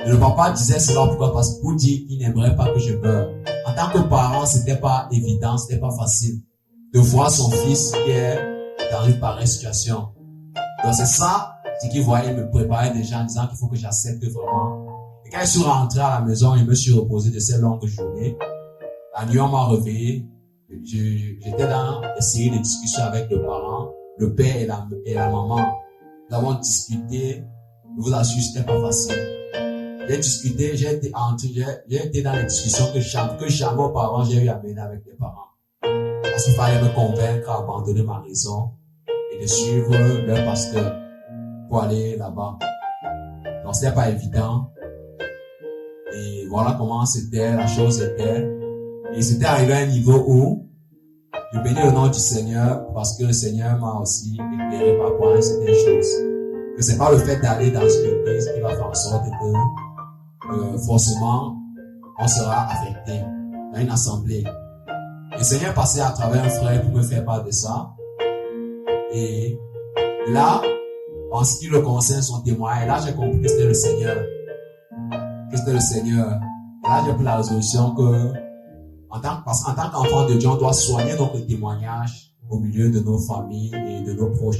Et le papa disait cela pourquoi? Parce que pour dire qu'il n'aimerait pas que je meure. En tant que parent, c'était pas évident, c'était pas facile de voir son fils qui est dans une pareille situation. Donc c'est ça, c'est qu'il voyait me préparer déjà en disant qu'il faut que j'accepte vraiment. Et quand je suis rentré à la maison, je me suis reposé de ces longues journées. La nuit, on m'a réveillé. J'étais dans une série de discussions avec les parents, le père et la maman. Nous avons discuté. Je vous assure, c'était pas facile. J'ai discuté, j'ai été dans les discussions que jamais auparavant j'ai eu à mener avec les parents. Parce qu'il fallait me convaincre à abandonner ma raison et de suivre leur pasteur pour aller là-bas. Donc c'était pas évident. Et voilà comment la chose était. Et c'était arrivé à un niveau où je bénis le nom du Seigneur parce que le Seigneur m'a aussi éclairé par rapport à certaines choses. Que c'est pas le fait d'aller dans une église qui va faire en sorte que forcément on sera affecté dans une assemblée. Le Seigneur passait à travers un frère pour me faire part de ça. Et là, en ce qui le concerne, son témoin, et là j'ai compris que c'était le Seigneur. Et là j'ai pris la résolution que parce qu'en tant qu'enfant de Dieu, on doit soigner notre témoignage au milieu de nos familles et de nos proches.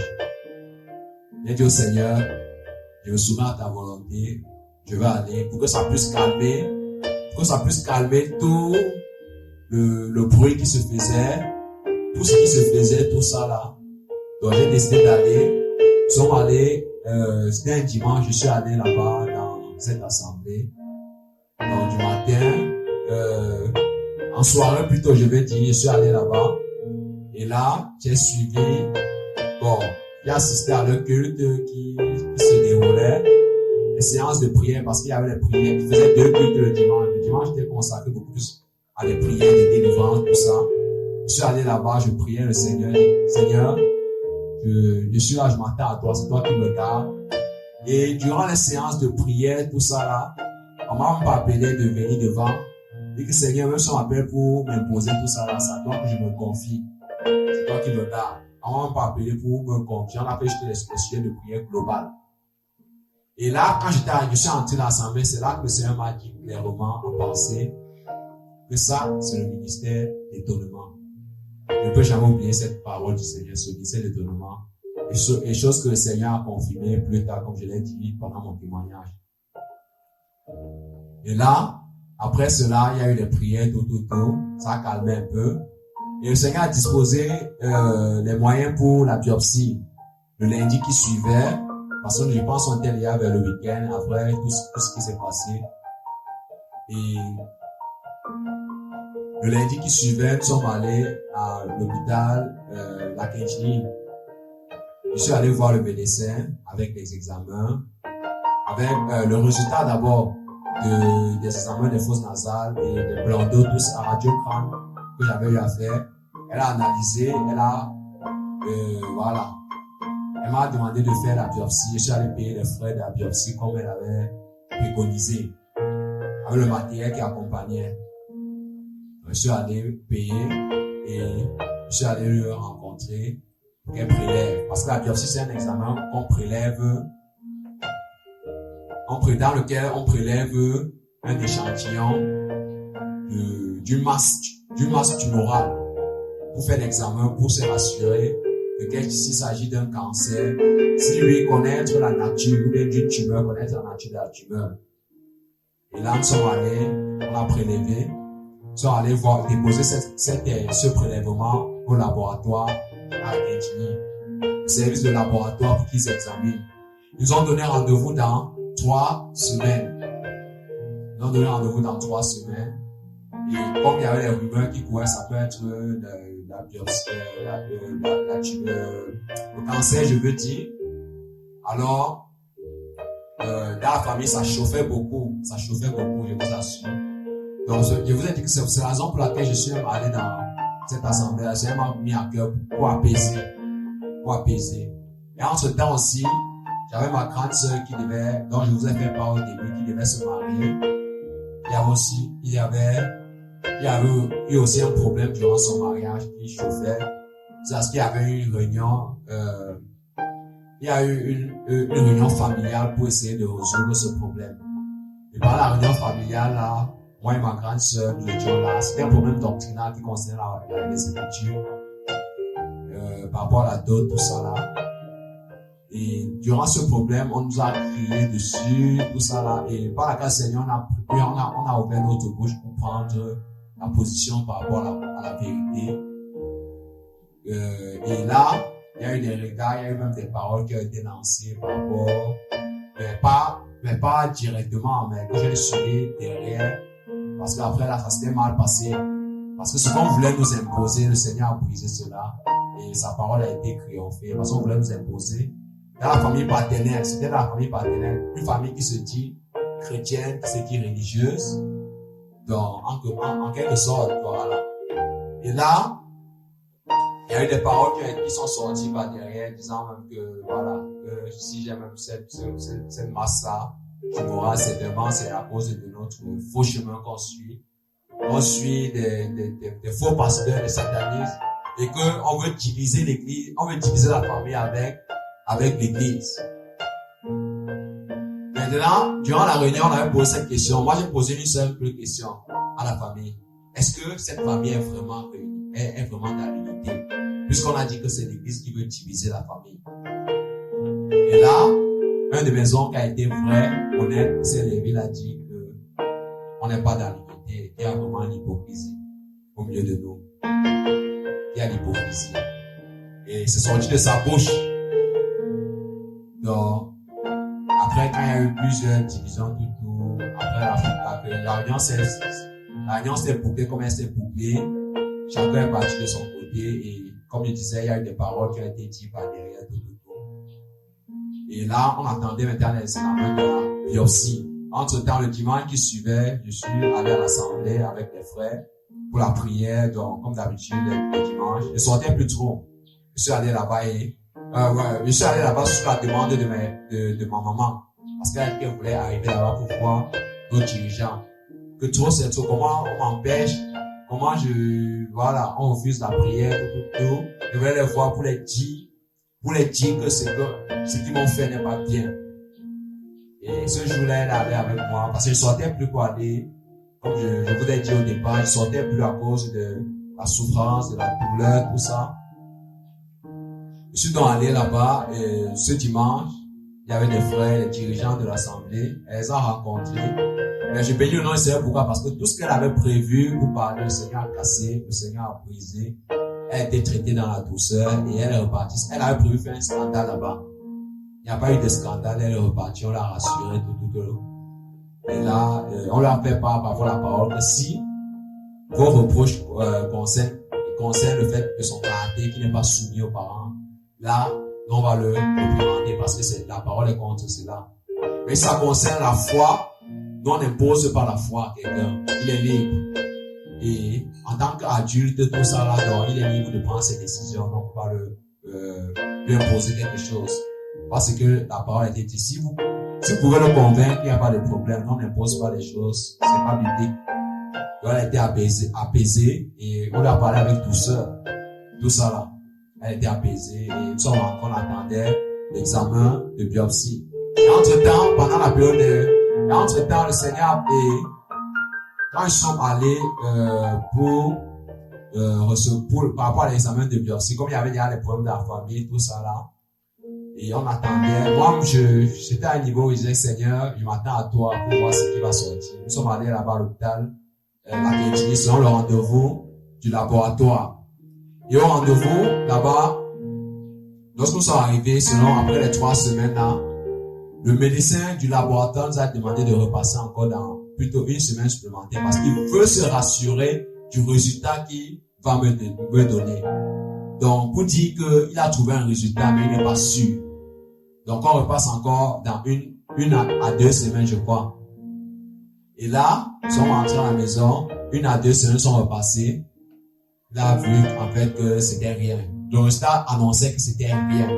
J'ai dit au Seigneur, je me soumets à ta volonté, je vais aller pour que ça puisse calmer tout le bruit qui se faisait, tout ce qui se faisait, tout ça là. Donc j'ai décidé d'aller. Nous sommes allés, c'était un dimanche, je suis allé là-bas dans cette assemblée. Donc du matin, en soirée plutôt, je vais dire, je suis allé là-bas. Et là, j'ai suivi, j'ai assisté à le culte qui se déroulait, les séances de prière, parce qu'il y avait les prières. Je faisais 2 cultes le dimanche. Le dimanche, j'étais consacré beaucoup plus à les prières de délivrance, tout ça. Je suis allé là-bas, je priais le Seigneur. Seigneur, je suis là, je m'attends à toi, c'est toi qui me gardes. Et durant les séances de prière, tout ça là, on m'a pas appelé de venir devant. Et que Seigneur, même si on m'appelle pour m'imposer tout ça là, c'est à toi que je me confie. C'est toi qui me gardes. On m'a pas appelé pour me confier. On a fait juste les sujets de prière globale. Et là, quand je suis entré dans l'assemblée, c'est là que le Seigneur m'a dit clairement en pensée que ça, c'est le ministère d'étonnement. Je ne peux jamais oublier cette parole du Seigneur, ce ministère d'étonnement. Et chose que le Seigneur a confirmé plus tard, comme je l'ai dit pendant mon témoignage. Et là, après cela, il y a eu des prières, tout. Ça a calmé un peu. Et le Seigneur a disposé les moyens pour la biopsie le lundi qui suivait. Parce que je pense qu'on était liés vers le week-end, après tout ce qui s'est passé. Et le lundi qui suivait, nous sommes allés à l'hôpital, la Kenji. Je suis allé voir le médecin avec les examens, avec le résultat d'abord des examens des fosses nasales et des blancs d'eau, tout ça, radiogramme que j'avais eu à faire. Elle a analysé, voilà. Elle m'a demandé de faire la biopsie. Je suis allé payer les frais de la biopsie comme elle avait préconisé, avec le matériel qui accompagnait. Je suis allé payer et je suis allé le rencontrer pour qu'elle prélève. Parce que la biopsie, c'est un examen qu'on prélève, dans lequel on prélève un échantillon d'une masse tumorale pour faire l'examen, pour se rassurer que s'il s'agit d'un cancer, si lui connaître la nature ou bien d'une tumeur, connaître la nature de la tumeur. Et là, nous sommes allés, on a prélevé, nous sommes allés déposer ce prélèvement au laboratoire à Kenji, le service de laboratoire pour qu'ils examinent. Ils nous ont donné rendez-vous dans 3 semaines. Ils ont donné rendez-vous dans 3 semaines. Et comme il y avait les rumeurs qui couraient, ça peut être la biopsie, le cancer, je veux dire. Alors, dans la famille, ça chauffait beaucoup, je vous assure. Donc, je vous ai dit que c'est la raison pour laquelle je suis même allé dans cette assemblée. J'ai même mis à cœur pour apaiser. Et entre-temps aussi, j'avais ma grande sœur dont je vous ai fait part au début, qui devait se marier. Il y avait eu aussi un problème durant son mariage qui chauffait. C'est parce qu'il y avait eu une réunion, il y a eu une réunion familiale pour essayer de résoudre ce problème. Et par la réunion familiale là, moi et ma grande sœur, nous étions là. C'était un problème doctrinal qui concernait les Écritures, par rapport à la dot, tout ça là. Et durant ce problème, on nous a crié dessus, tout ça là. Et par la grâce du Seigneur, on a ouvert notre bouche pour prendre la position par rapport à la vérité. Et là, il y a eu des regards, il y a eu même des paroles qui ont été lancées par rapport, mais pas directement, mais que j'ai suivi derrière. Parce qu'après là, ça s'était mal passé. Parce que ce qu'on voulait nous imposer, le Seigneur a brisé cela. Et sa parole a été triomphée. Parce qu'on voulait nous imposer. Dans la famille paternelle, c'était dans la famille paternelle, une famille qui se dit chrétienne, qui se dit religieuse. Donc, en quelque sorte, voilà. Et là, il y a eu des paroles qui sont sorties par derrière, disant même que, voilà, que si j'ai même cette masse-là, tu mourras certainement, c'est à cause de notre faux chemin qu'on suit. On suit des faux pasteurs, des satanistes, et qu'on veut diviser l'église, on veut diviser la famille avec l'église. Maintenant, durant la réunion, on avait posé cette question. Moi, j'ai posé une simple question à la famille. Est-ce que cette famille est vraiment réunie, est vraiment dans l'unité? Puisqu'on a dit que c'est l'église qui veut diviser la famille. Et là, un de mes oncles qui a été vrai, honnête, s'est levé, il a dit que on n'est pas dans l'unité, il y a vraiment l'hypocrisie. Au au milieu de nous. Il y a l'hypocrisie. Et c'est sorti de sa bouche. Donc, après, quand il y a eu plusieurs divisions, tout, après la réunion s'est bouclée comme elle s'est bouclée. Chacun est parti de son côté. Et comme je disais, il y a eu des paroles qui ont été dites par derrière, tout. Et là, on attendait maintenant les examens de la biopsie. Entre-temps, le dimanche qui suivait, je suis allé à l'assemblée avec les frères pour la prière. Donc, comme d'habitude, le dimanche, je sortais plus trop. Je suis allé là-bas je suis allé là-bas sur la demande de ma maman. Parce qu'elle voulait arriver là-bas pour voir nos dirigeants. Que trop, c'est trop. Comment on m'empêche? Comment on refuse la prière, tout. Je voulais les voir pour les dire que ce qu'ils m'ont fait n'est pas bien. Et ce jour-là, elle allait avec moi, parce que je sortais plus pour aller, comme je vous l'ai dit au départ, je sortais plus à cause de la souffrance, de la douleur, tout ça. Je suis donc allé là-bas, et ce dimanche, il y avait des frères, les dirigeants de l'assemblée, elles les ont rencontrés. Mais je bénis le nom du Seigneur, pourquoi? Parce que tout ce qu'elle avait prévu pour parler, le Seigneur a cassé, le Seigneur a brisé. Elle a été traitée dans la douceur et elle est repartie. Elle avait prévu faire un scandale là-bas. Il n'y a pas eu de scandale, elle est repartie, on l'a rassurée, tout. Et là, on leur fait part parfois la parole que si vos reproches concernent le fait que son caractère qui n'est pas soumis aux parents, là, on va le réprimander parce que la parole est contre cela. Mais ça concerne la foi, nous on n'impose pas la foi à quelqu'un, il est libre. Et en tant qu'adulte, tout ça là, donc, il est libre de prendre ses décisions, donc on va lui imposer quelque chose. Parce que la parole est dit, si vous pouvez le convaincre, il n'y a pas de problème, on n'impose pas les choses, c'est pas biblique. Donc, elle a été apaisée et on lui a parlé avec douceur. Tout ça là, elle a été apaisée et nous sommes on attendait l'examen de biopsie. Et entre-temps, pendant la période entre-temps, le Seigneur quand ils sont allés par rapport à l'examen de biopsie, comme il y avait déjà les problèmes de la famille, tout ça là, et on attendait. Moi, j'étais à un niveau où je disais, Seigneur, je m'attends à toi pour voir ce qui va sortir. Nous sommes allés là-bas à l'hôpital, la clinique, selon le rendez-vous du laboratoire. Et au rendez-vous, là-bas, lorsque nous sommes arrivés, après les 3 semaines là, le médecin du laboratoire nous a demandé de repasser encore dans plutôt 1 semaine supplémentaire parce qu'il veut se rassurer du résultat qu'il va me donner. Donc, pour dire qu'il a trouvé un résultat, mais il n'est pas sûr. Donc, on repasse encore dans une à 2 semaines, je crois. Et là, nous sommes rentrés à la maison, 1 à 2 semaines sont repassées. Il a vu, en fait, que c'était rien. Le résultat annonçait que c'était rien.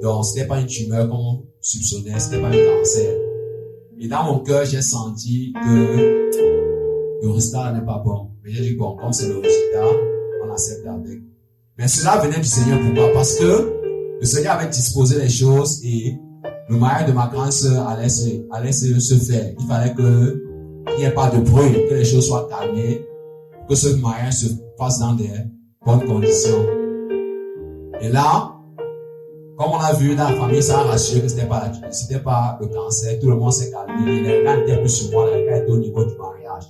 Donc, c'était pas une tumeur comme on soupçonnait, c'était pas un cancer. Et dans mon cœur, j'ai senti que le résultat n'est pas bon. Mais j'ai dit, bon, comme c'est le résultat, on accepte avec. Mais cela venait du Seigneur. Pourquoi? Parce que le Seigneur avait disposé les choses et le mariage de ma grande sœur allait se faire. Il fallait qu'il n'y ait pas de bruit, que les choses soient calmées, que ce mariage se fasse dans des bonnes conditions. Et là, comme on a vu dans la famille, ça a rassuré que c'était pas le cancer. Tout le monde s'est calmé. Les gars étaient plus sur moi, les gars étaient au niveau du mariage.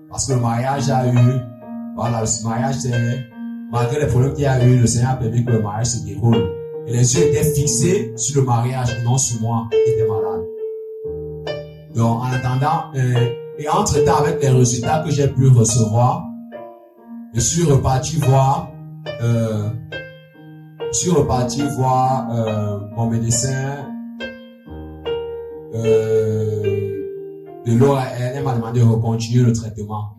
Parce que le mariage le mariage malgré les problèmes qu'il y a eu, le Seigneur a permis que le mariage se déroule. Et les yeux étaient fixés sur le mariage, non sur moi, qui était malade. Donc, en attendant, et entre-temps, avec les résultats que j'ai pu recevoir, je suis reparti voir mon médecin de l'ORL. Elle m'a demandé de continuer le traitement.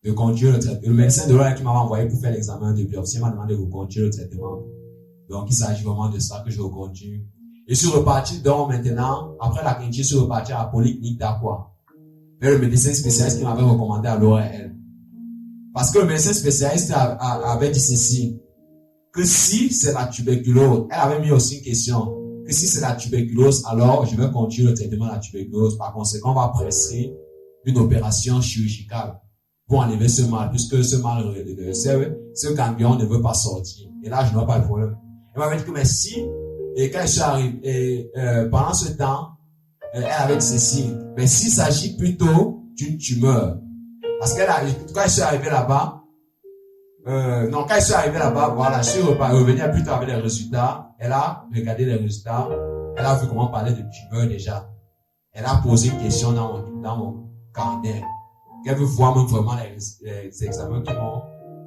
Le médecin de l'ORL qui m'avait envoyé pour faire l'examen de biopsie m'a demandé de continuer le traitement. Donc, il s'agit vraiment de ça que je continue. Et je suis reparti donc maintenant, après la clinique, je suis reparti à la polyclinique d'Aqua. Vers le médecin spécialiste qui m'avait recommandé à l'ORL. Parce que le médecin spécialiste avait dit ceci, que si c'est la tuberculose, elle avait mis aussi une question, que si c'est la tuberculose, alors je vais continuer le traitement de la tuberculose. Par conséquent, on va prescrire une opération chirurgicale pour enlever ce mal, puisque ce mal, ce ganglion ne veut pas sortir. Et là, je n'ai pas de problème. Elle m'avait dit que mais si, et quand je suis arrivé, pendant ce temps, elle avait dit ceci, mais s'il s'agit plutôt d'une tumeur, Parce quand je suis arrivé là-bas, quand je suis arrivé là-bas, voilà, je suis revenu plus tard avec les résultats. Elle a regardé les résultats. Elle a vu comment parler de tumeur déjà. Elle a posé une question dans mon carnet. Elle veut voir même vraiment les examens qui m'ont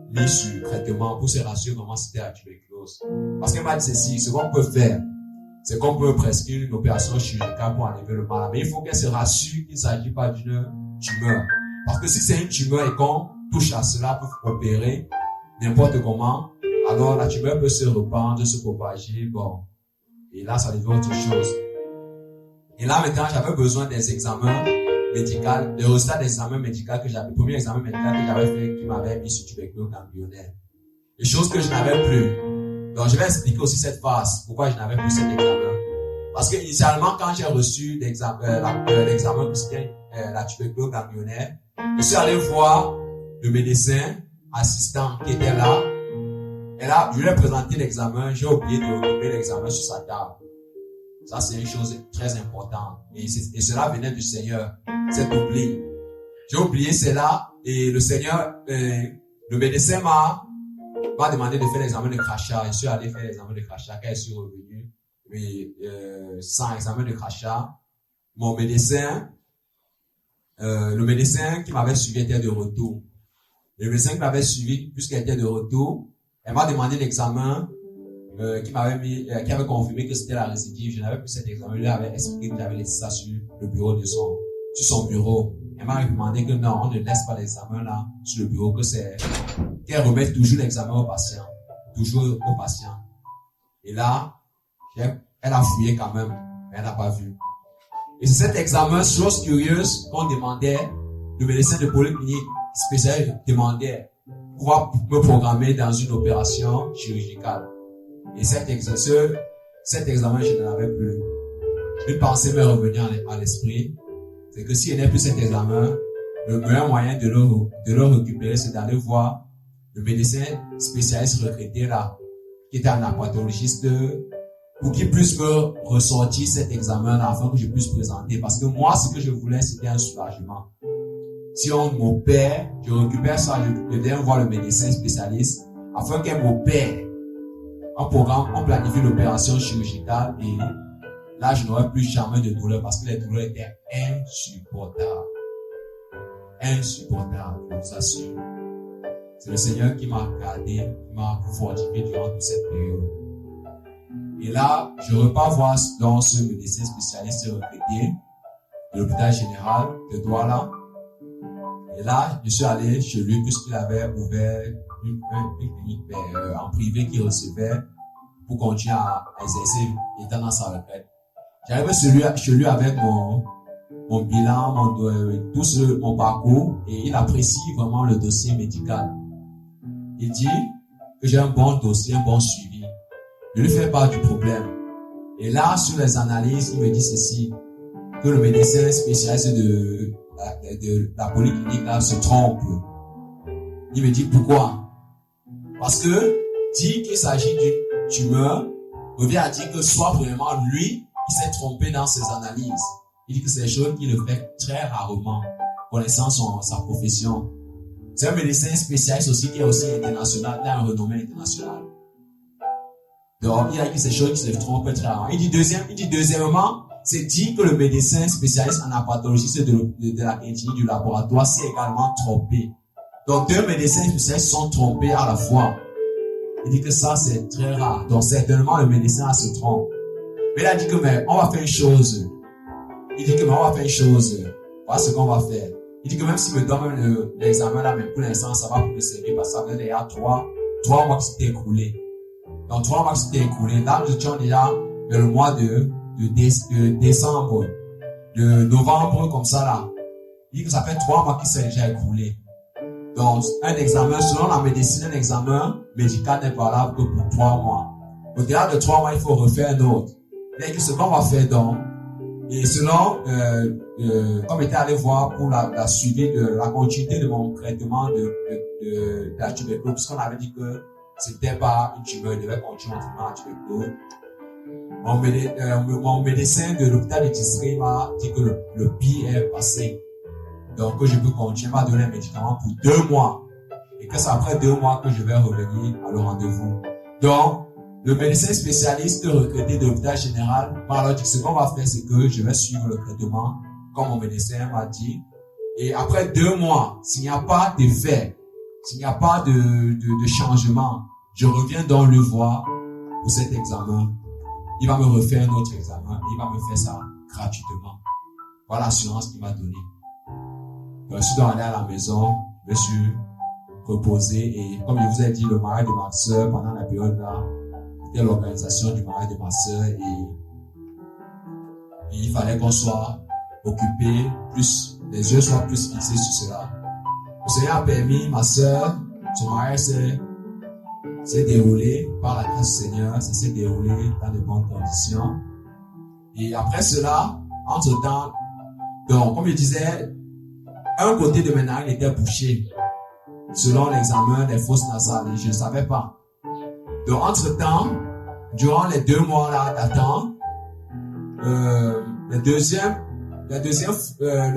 mis sur traitement pour se rassurer comment c'était la tuberculose. Parce qu'elle m'a dit ceci, ce qu'on peut faire, c'est qu'on peut prescrire une opération chirurgicale pour enlever le mal. Mais il faut qu'elle se rassure qu'il ne s'agit pas d'une tumeur. Parce que si c'est une tumeur et qu'on touche à cela pour opérer n'importe comment, alors la tumeur peut se répandre, se propager, bon. Et là, ça devient autre chose. Et là, maintenant, j'avais besoin des examens médicaux, des résultats d'examen médical que j'avais, le premier examen médical que j'avais fait, qui m'avait mis sur tuberculose ganglionnaire. Des choses que je n'avais plus. Donc, je vais expliquer aussi cette phase, pourquoi je n'avais plus cet examen. Parce que initialement, quand j'ai reçu l'examen que c'était la tuberculose ganglionnaire, je suis allé voir le médecin assistant qui était là. Et là, je lui ai présenté l'examen, j'ai oublié de retrouver l'examen sur sa table. Ça, c'est une chose très importante. Et cela venait du Seigneur. C'est oublié. J'ai oublié cela et le Seigneur, le médecin m'a demandé de faire l'examen de crachat. Je suis allé faire l'examen de crachat. Quand je suis revenu, sans examen de crachat, mon médecin, le médecin qui m'avait suivi était de retour. Le médecin qui m'avait suivi, puisqu'il était de retour, elle m'a demandé l'examen qui avait confirmé que c'était la récidive. Je n'avais plus cet examen. Il avait expliqué que j'avais laissé ça sur le bureau sur son bureau. Elle m'a demandé que non, on ne laisse pas l'examen là sur le bureau, qu'elle remette toujours l'examen au patient. Toujours au patient. Et là, elle a fouillé quand même, mais elle n'a pas vu. Et c'est cet examen, chose curieuse, qu'on demandait, le médecin de polyclinique spécial demandait pour me programmer dans une opération chirurgicale. Et cet examen, je n'en avais plus. Une pensée m'est revenue à l'esprit, c'est que s'il n'y avait plus cet examen, le meilleur moyen de le récupérer, c'est d'aller voir le médecin spécialiste retraité là, qui était un apathologiste, pour qu'il puisse me ressortir cet examen-là afin que je puisse présenter. Parce que moi, ce que je voulais, c'était un soulagement. Si on m'opère, je récupère ça, je viens voir le médecin spécialiste afin qu'elle m'opère. On planifie l'opération chirurgicale et là, je n'aurai plus jamais de douleur parce que les douleurs étaient insupportables. Insupportables, je vous assure. C'est le Seigneur qui m'a gardé, qui m'a fortifié durant toute cette période. Et là, je repars voir dans ce médecin spécialiste retraité de l'hôpital général de Douala. Et là, je suis allé chez lui puisqu'il avait ouvert une clinique en privé qui recevait pour continuer à exercer étant dans sa retraite. J'arrive chez lui avec mon bilan, mon parcours, et il apprécie vraiment le dossier médical. Il dit que j'ai un bon dossier, un bon suivi. Je lui fais part du problème. Et là, sur les analyses, il me dit ceci, que le médecin spécialiste de la polyclinique là se trompe. Il me dit pourquoi? Parce que dit qu'il s'agit d'une tumeur, revient à dire que soit vraiment lui, il s'est trompé dans ses analyses. Il dit que c'est des choses qu'il le fait très rarement, connaissant sa profession. C'est un médecin spécialiste aussi qui est aussi international, qui a un renommé international. Donc, il a dit ces choses qui se trompent très rarement. Il dit deuxièmement, c'est dit que le médecin spécialiste en apathologie de la clinique du laboratoire s'est également trompé. Donc, deux médecins spécialistes sont trompés à la fois. Il dit que ça, c'est très rare. Donc, certainement, le médecin se trompe. Mais il a dit que, mais on va faire une chose. Il dit que, mais on va faire une chose. Voilà ce qu'on va faire. Il dit que même s'il me donne même l'examen là, mais pour l'instant, ça va pour me servir parce que ça fait déjà 3 mois qui s'étaient écoulés. Donc, 3 mois qui s'étaient écoulés. Là, nous étions déjà dans le mois de décembre, de novembre, comme ça là. Il dit que ça fait 3 mois qui s'est déjà écoulé. Donc, un examen, selon la médecine, un examen médical n'est valable que pour 3 mois. Au-delà de 3 mois, il faut refaire un autre. Mais que ce qu'on va faire donc, et selon, comme j'étais allé voir pour la suivi de la continuité de mon traitement de la tuberculose, puisqu'on avait dit que c'était pas une tumeur, il devait continuer en traitement la tuberculose. Mon médecin de l'hôpital de district m'a dit que le pire est passé. Donc, que je peux continuer à donner les médicaments pour 2 mois. Et que c'est après 2 mois que je vais revenir à le rendez-vous. Donc, le médecin spécialiste recruté de l'hôpital général m'a alors dit que ce qu'on va faire, c'est que je vais suivre le traitement, comme mon médecin m'a dit. Et après 2 mois, s'il n'y a pas d'effet, s'il n'y a pas de changement, je reviens donc le voir pour cet examen. Il va me refaire un autre examen. Il va me faire ça gratuitement. Voilà l'assurance qu'il m'a donnée. Je suis donc allé à la maison, je me suis reposé et comme je vous ai dit, le mariage de ma soeur pendant la période là, c'était l'organisation du mariage de ma soeur et il fallait qu'on soit occupé, plus les yeux soient plus fixés sur cela. Le Seigneur a permis, ma soeur, son mariage s'est déroulé par la grâce du Seigneur, ça s'est déroulé dans de bonnes conditions. Et après cela, entre-temps, donc, comme je disais, un côté de mes narines était bouché, selon l'examen des fosses nasales, et je ne savais pas. Donc, entre-temps, durant les 2 mois là d'attente, le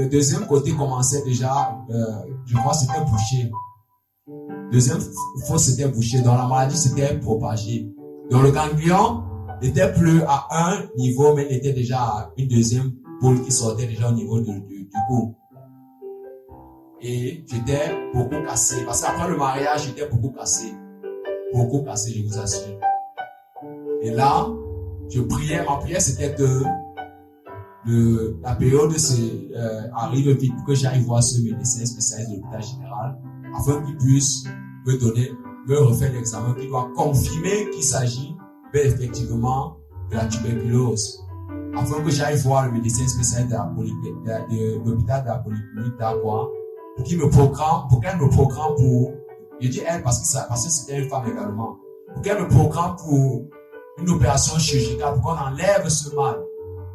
deuxième côté commençait déjà, je crois, c'était bouché. Deuxième fosse était bouché, donc la maladie s'était propagée. Donc le ganglion n'était plus à un niveau, mais il était déjà à une deuxième boule qui sortait déjà au niveau du cou. Et j'étais beaucoup cassé, parce qu'après le mariage, j'étais beaucoup cassé, je vous assure. Et là, je priais, ma prière c'était que la période arrive vite pour que j'aille voir ce médecin spécialiste de l'hôpital général, afin qu'il puisse me refaire l'examen qui doit confirmer qu'il s'agit effectivement de la tuberculose. Afin que j'aille voir le médecin spécialiste de l'hôpital de la Polyclinique d'Aqua, pour qu'elle me programme pour, je dis elle parce que c'était une femme également, pour qu'elle me programme pour une opération chirurgicale, pour qu'on enlève ce mal,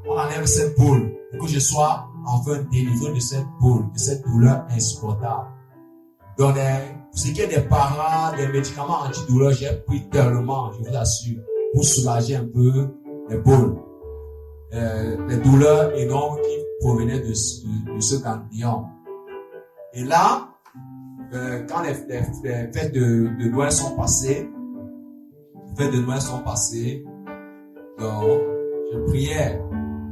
on enlève cette boule, pour que je sois enfin délivré de cette boule, de cette douleur insupportable. Donc, pour ce qui est des parents, des médicaments antidouleurs, j'ai pris tellement, je vous assure, pour soulager un peu les boules, les douleurs énormes qui provenaient de ce ganglion. Et là, quand les fêtes de Noël sont passées, donc, je priais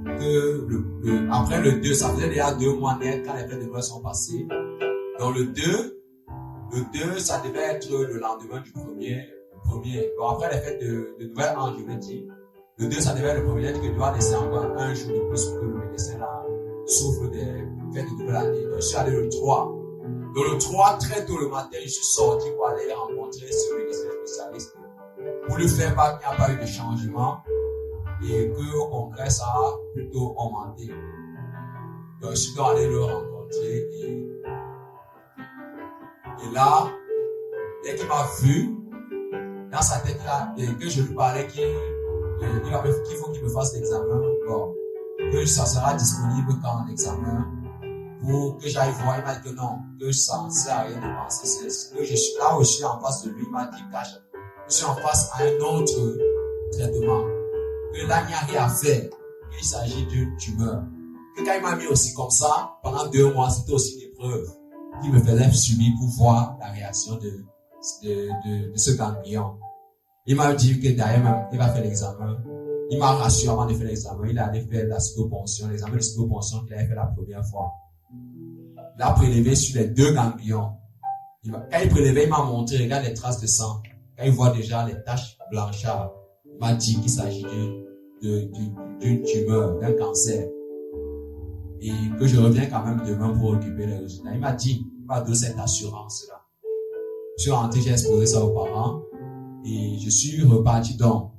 que après le 2, ça faisait déjà 2 mois net quand les fêtes de Noël sont passées. Donc le 2, ça devait être le lendemain du premier. Donc après les fêtes de Nouvel An, je vais dire, le 2, ça devait être le premier, que je dois laisser encore un jour de plus pour que le médecin là souffre des fêtes de Nouvelle Année. Donc je suis allé le 3. Donc le 3, très tôt le matin, je suis sorti pour aller rencontrer ce médecin spécialiste pour lui faire part qu'il n'y a pas eu de changement et qu'au congrès ça a plutôt augmenté. Donc je suis allé le rencontrer et là, dès qu'il m'a vu, dans sa tête là, et que je lui parlais qu'il faut qu'il me fasse l'examen, bon, que ça sera disponible quand l'examen, pour que j'aille voir, il m'a dit que non, que ça ne sert à rien de penser, c'est que je suis là où je suis en face de lui, il m'a dit cache, je suis en face à un autre traitement, que là il n'y a rien à faire, qu'il s'agit d'une tumeur. Que quand il m'a mis aussi comme ça, pendant 2 mois, c'était aussi une épreuve qui me faisait subir pour voir la réaction de ce ganglion. Il m'a dit que derrière, il va faire l'examen. Il m'a rassuré avant de faire l'examen. Il allait faire la cytoponction, l'examen de cytoponction qu'il avait fait la première fois. Il a prélevé sur les 2 ganglions. Quand il prélevait, il m'a montré, regarde les traces de sang. Quand il voit déjà les taches blanchâtres, il m'a dit qu'il s'agit d'une tumeur, d'un cancer. Et que je reviens quand même demain pour occuper les résultats. Il m'a dit, il m'a donné cette assurance-là. Je suis rentré, j'ai exposé ça aux parents. Et je suis reparti donc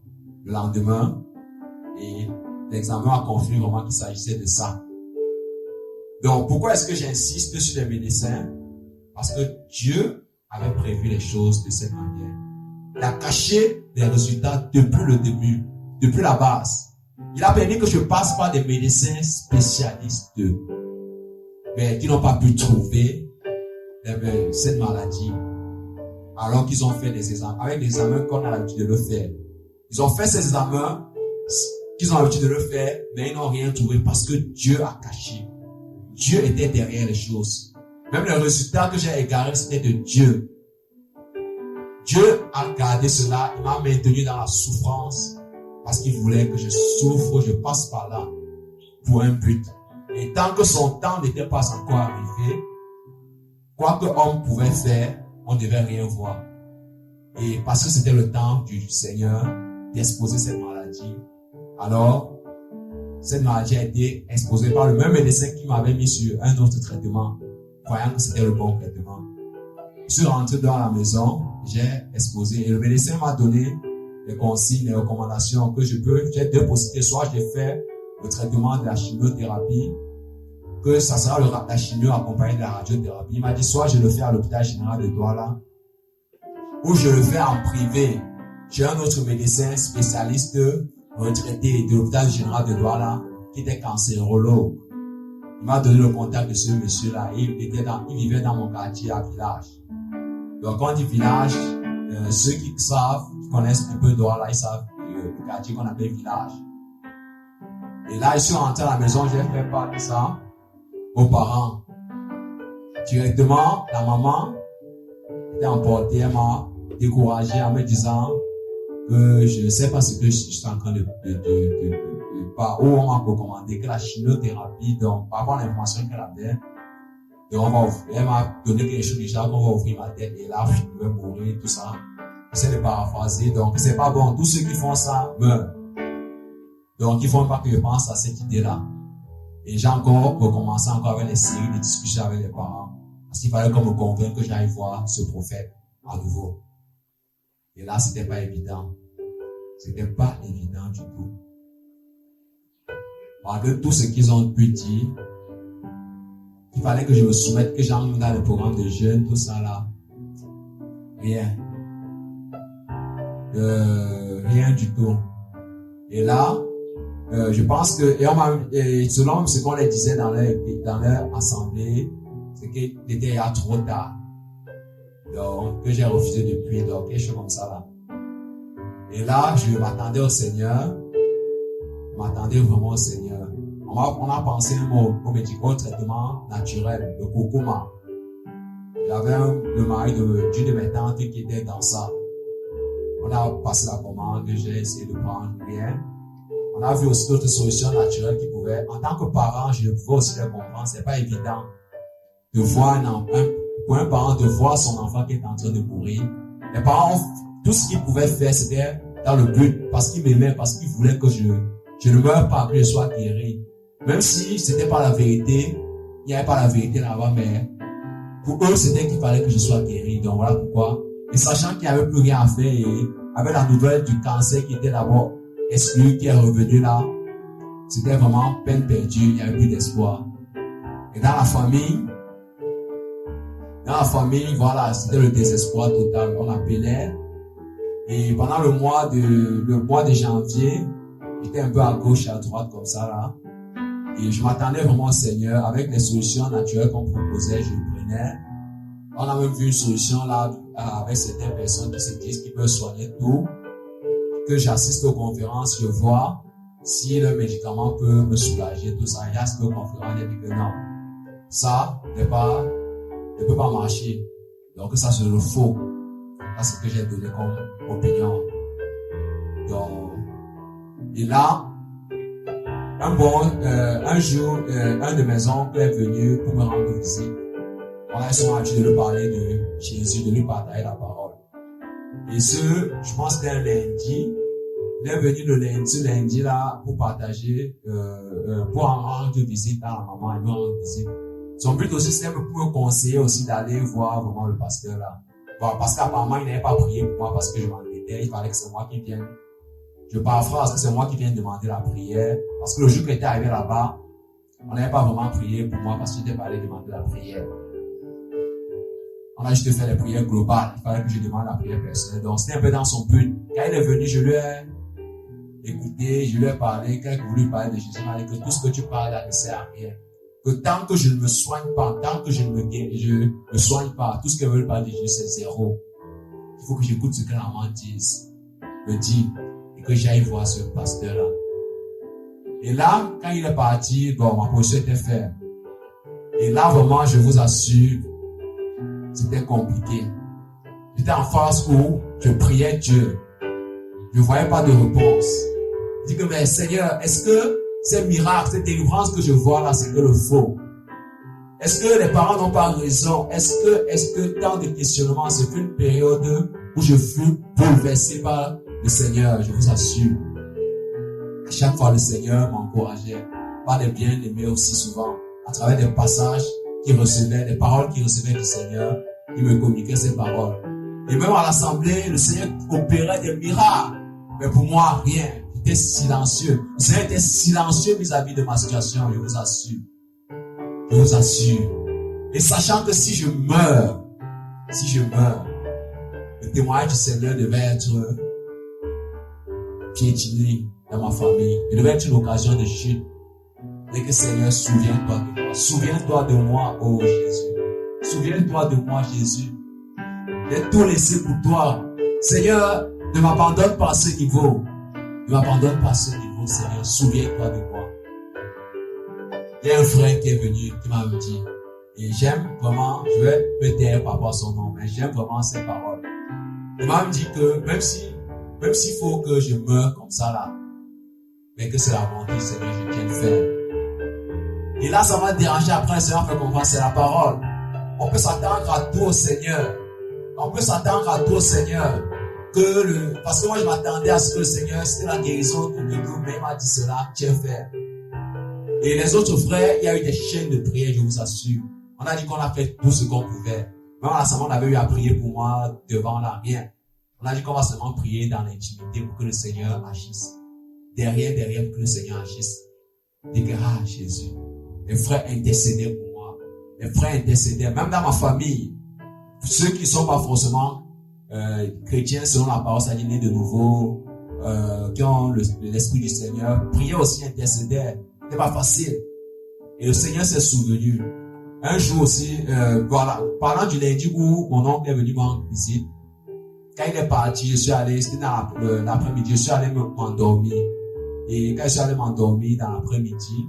le lendemain. Et l'examen a confirmé vraiment qu'il s'agissait de ça. Donc, pourquoi est-ce que j'insiste sur les médecins? Parce que Dieu avait prévu les choses de cette manière. Il a caché les résultats depuis le début, depuis la base. Il a permis que je passe par des médecins spécialistes mais qui n'ont pas pu trouver cette maladie. Alors qu'ils ont fait des examens, avec des examens qu'on a l'habitude de le faire. Ils ont fait ces examens qu'ils ont l'habitude de le faire, mais ils n'ont rien trouvé parce que Dieu a caché. Dieu était derrière les choses. Même le résultat que j'ai égaré, c'était de Dieu. Dieu a gardé cela, il m'a maintenu dans la souffrance parce qu'il voulait que je souffre, je passe par là pour un but. Et tant que son temps n'était pas encore arrivé, quoi que l'homme pouvait faire, on ne devait rien voir. Et parce que c'était le temps du Seigneur d'exposer cette maladie, alors cette maladie a été exposée par le même médecin qui m'avait mis sur un autre traitement, croyant que c'était le bon traitement. Je suis rentré dans la maison, j'ai exposé et le médecin m'a donné les consignes, les recommandations que j'ai deux possibilités. Soit je fais le traitement de la chimiothérapie, que ça sera la chimio accompagnée de la radiothérapie. Il m'a dit soit je le fais à l'hôpital général de Douala, ou je le fais en privé. J'ai un autre médecin spécialiste retraité de l'hôpital général de Douala qui était cancérologue. Il m'a donné le contact de ce monsieur-là. Il vivait dans mon quartier à Village. Donc quand on dit Village, ceux qui savent, qui connaissent un peu Douala, ils savent le quartier qu'on appelle Village. Et là, je suis rentré à la maison, j'ai fait part de ça aux parents. Directement, la maman était emportée, elle m'a découragé en me disant que je ne sais pas ce que je suis en train de par où on m'a recommandé que la chimiothérapie, donc par rapport à l'information qu'elle avait, donc elle m'a donné quelque chose déjà qu'on va ouvrir ma tête et là je vais mourir, tout ça. J'essaie de paraphraser, donc c'est pas bon. Tous ceux qui font ça meurent. Donc il ne faut pas que je pense à cette idée-là. Et j'ai encore recommencé avec les séries de discussions avec les parents. Parce qu'il fallait qu'on me convainque que j'aille voir ce prophète à nouveau. Et là, c'était pas évident. C'était pas évident du tout. Malgré tout ce qu'ils ont pu dire, il fallait que je me soumette, que j'entre dans le programme de jeunes, tout ça là. Rien. Rien du tout. Et là, je pense que, selon ce qu'on les disait dans leur assemblée, c'est qu'il était déjà trop tard. Donc, que j'ai refusé de prier, donc, quelque chose comme ça là. Et là, je m'attendais au Seigneur. Je m'attendais vraiment au Seigneur. On a pensé au médicament traitement naturel, le curcuma. Il y avait le mari d'une de mes tantes qui était dans ça. On a passé la commande, j'ai essayé de prendre rien. On a vu aussi d'autres solutions naturelles qui pouvaient, en tant que parent, je pouvais aussi les comprendre. C'est pas évident de voir pour un parent de voir son enfant qui est en train de mourir. Les parents, tout ce qu'ils pouvaient faire, c'était dans le but, parce qu'ils m'aimaient, parce qu'ils voulaient que je ne meure pas, que je sois guéri. Même si c'était pas la vérité, il n'y avait pas la vérité là-bas, mais pour eux, c'était qu'il fallait que je sois guéri. Donc voilà pourquoi. Et sachant qu'il n'y avait plus rien à faire, et avec la nouvelle du cancer qui était d'abord exclu, qui est revenu là, c'était vraiment peine perdue, il n'y avait plus d'espoir. Et dans la famille, voilà, c'était le désespoir total. On appelait. Et pendant le mois de janvier, j'étais un peu à gauche et à droite comme ça là. Et je m'attendais vraiment au Seigneur. Avec les solutions naturelles qu'on proposait, je le prenais. On a même vu une solution là, avec certaines personnes qui se disent qu'ils peuvent soigner tout. Que j'assiste aux conférences, je vois si le médicament peut me soulager, tout ça. J'assiste aux conférences, j'ai dit que non. Ça ne peut pas marcher. Donc ça c'est le faux. C'est ce que j'ai donné comme opinion. Donc, et là, un jour, un de mes oncles est venu pour me rendre visite. On a souvent l'habitude de lui parler de Jésus, de lui partager la parole. Et je pense que c'était un lundi, il est venu ce lundi là pour partager, pour en rendre visite à la maman, et lui rendre visite. Son but aussi, c'était pour me conseiller aussi d'aller voir vraiment le pasteur là. Bon, parce qu'apparemment, il n'avait pas prié pour moi parce que je m'embêtais. Il fallait que c'est moi qui vienne. Je paraphrase que c'est moi qui viens demander la prière. Parce que le jour que j'étais arrivé là-bas, on n'avait pas vraiment prié pour moi parce que j'étais pas allé demander la prière. On a juste fait les prières globales. Il fallait que je demande la prière personnelle. Donc, c'était un peu dans son but. Quand il est venu, je lui ai écouté, je lui ai parlé. Quand il a voulu parler de Jésus, il m'a dit que tout ce que tu parles là ne sert à rien. Que tant que je ne me soigne pas, tant que je ne me soigne pas, tout ce que veut parler de Jésus, c'est zéro. Il faut que j'écoute ce que la maman me dit, et que j'aille voir ce pasteur-là. Et là, quand il est parti, bon, ma position était ferme. Et là, vraiment, je vous assure, c'était compliqué. J'étais en phase où je priais Dieu. Je ne voyais pas de réponse. Je dis que, mais Seigneur, est-ce que ces miracles, ces délivrances que je vois là, c'est que le faux? Est-ce que les parents n'ont pas raison? Est-ce que tant de questionnements, c'est une période où je fus bouleversé par le Seigneur, je vous assure. À chaque fois, le Seigneur m'encourageait par les bien-aimés aussi souvent, à travers des passages qu'il recevait, des paroles qu'il recevait du Seigneur, il me communiquait ces paroles. Et même à l'assemblée, le Seigneur opérait des miracles. Mais pour moi, rien. J'étais silencieux. Le Seigneur était silencieux vis-à-vis de ma situation, je vous assure. Je vous assure. Et sachant que si je meurs, le témoignage du Seigneur devait être piétiné dans ma famille. Il devait être une occasion de chute. Et que Seigneur, souviens-toi de moi. Souviens-toi de moi, oh Jésus. Souviens-toi de moi, Jésus. J'ai tout laissé pour toi. Seigneur, ne m'abandonne pas à ce niveau. Ne m'abandonne pas à ce niveau, Seigneur. Souviens-toi de moi. Il y a un frère qui est venu, qui m'a dit, et j'aime vraiment, je vais me taire par rapport à son nom, mais j'aime vraiment ses paroles. Il m'a dit que même s'il faut que je meure comme ça là, mais que c'est la volonté du Seigneur, je tiens le faire. Et là, ça m'a dérangé après, le Seigneur fait comprendre, c'est la parole. On peut s'attendre à tout au Seigneur. On peut s'attendre à tout au Seigneur. Parce que moi, je m'attendais à ce que le Seigneur, c'était la guérison pour nous, mais il m'a dit cela, tiens faire. Et les autres frères, il y a eu des chaînes de prière, je vous assure. On a dit qu'on a fait tout ce qu'on pouvait. Même à l'assemblée, on avait eu à prier pour moi devant là, rien. On a dit qu'on va seulement prier dans l'intimité pour que le Seigneur agisse. Derrière, pour que le Seigneur agisse. Dit que, Jésus. Les frères intercédaient pour moi. Les frères intercédaient, même dans ma famille. Ceux qui ne sont pas forcément chrétiens selon la parole, c'est-à-dire nés de nouveau, qui ont l'esprit du Seigneur, priaient aussi, intercédaient. C'était pas facile. Et le Seigneur s'est souvenu. Un jour aussi, parlant du lundi où mon oncle est venu me rendre visite, quand il est parti, je suis allé, c'était dans l'après-midi, je suis allé m'endormir. Et quand je suis allé m'endormir dans l'après-midi,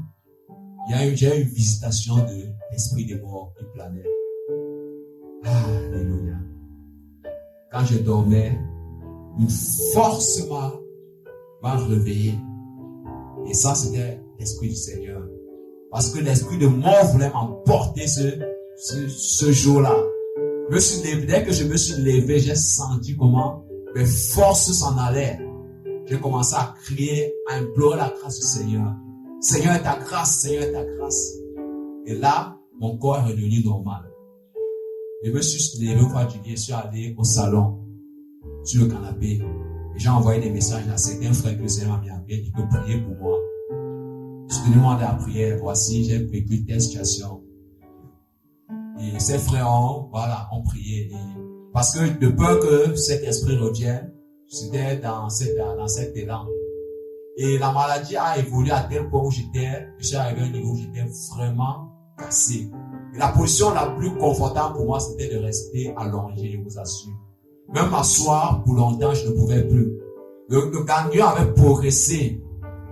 j'ai eu une visitation de l'esprit des morts qui planait. Alléluia. Quand je dormais, une force m'a réveillé. Et ça, c'était l'esprit du Seigneur. Parce que l'esprit de mort voulait m'emporter ce jour-là. Dès que je me suis levé, j'ai senti comment mes forces s'en allaient. J'ai commencé à crier, à implorer la grâce du Seigneur. Seigneur, ta grâce, Seigneur, ta grâce. Et là, mon corps est redevenu normal. Je me suis levé fatigué, je suis allé au salon, sur le canapé. Et j'ai envoyé des messages à certains frères que le Seigneur m'a mis à prier, qui peut prier pour moi. Je suis venu demander la prière, voici, j'ai vécu telle situation. Et ces frères ont prié. Et parce que de peur que cet esprit revienne, j'étais dans cet élan. Et la maladie a évolué à tel point où je suis arrivé à un niveau où j'étais vraiment cassé. Et la position la plus confortable pour moi, c'était de rester allongé, je vous assure. Même m'asseoir pour longtemps, je ne pouvais plus. Le ganglion avait progressé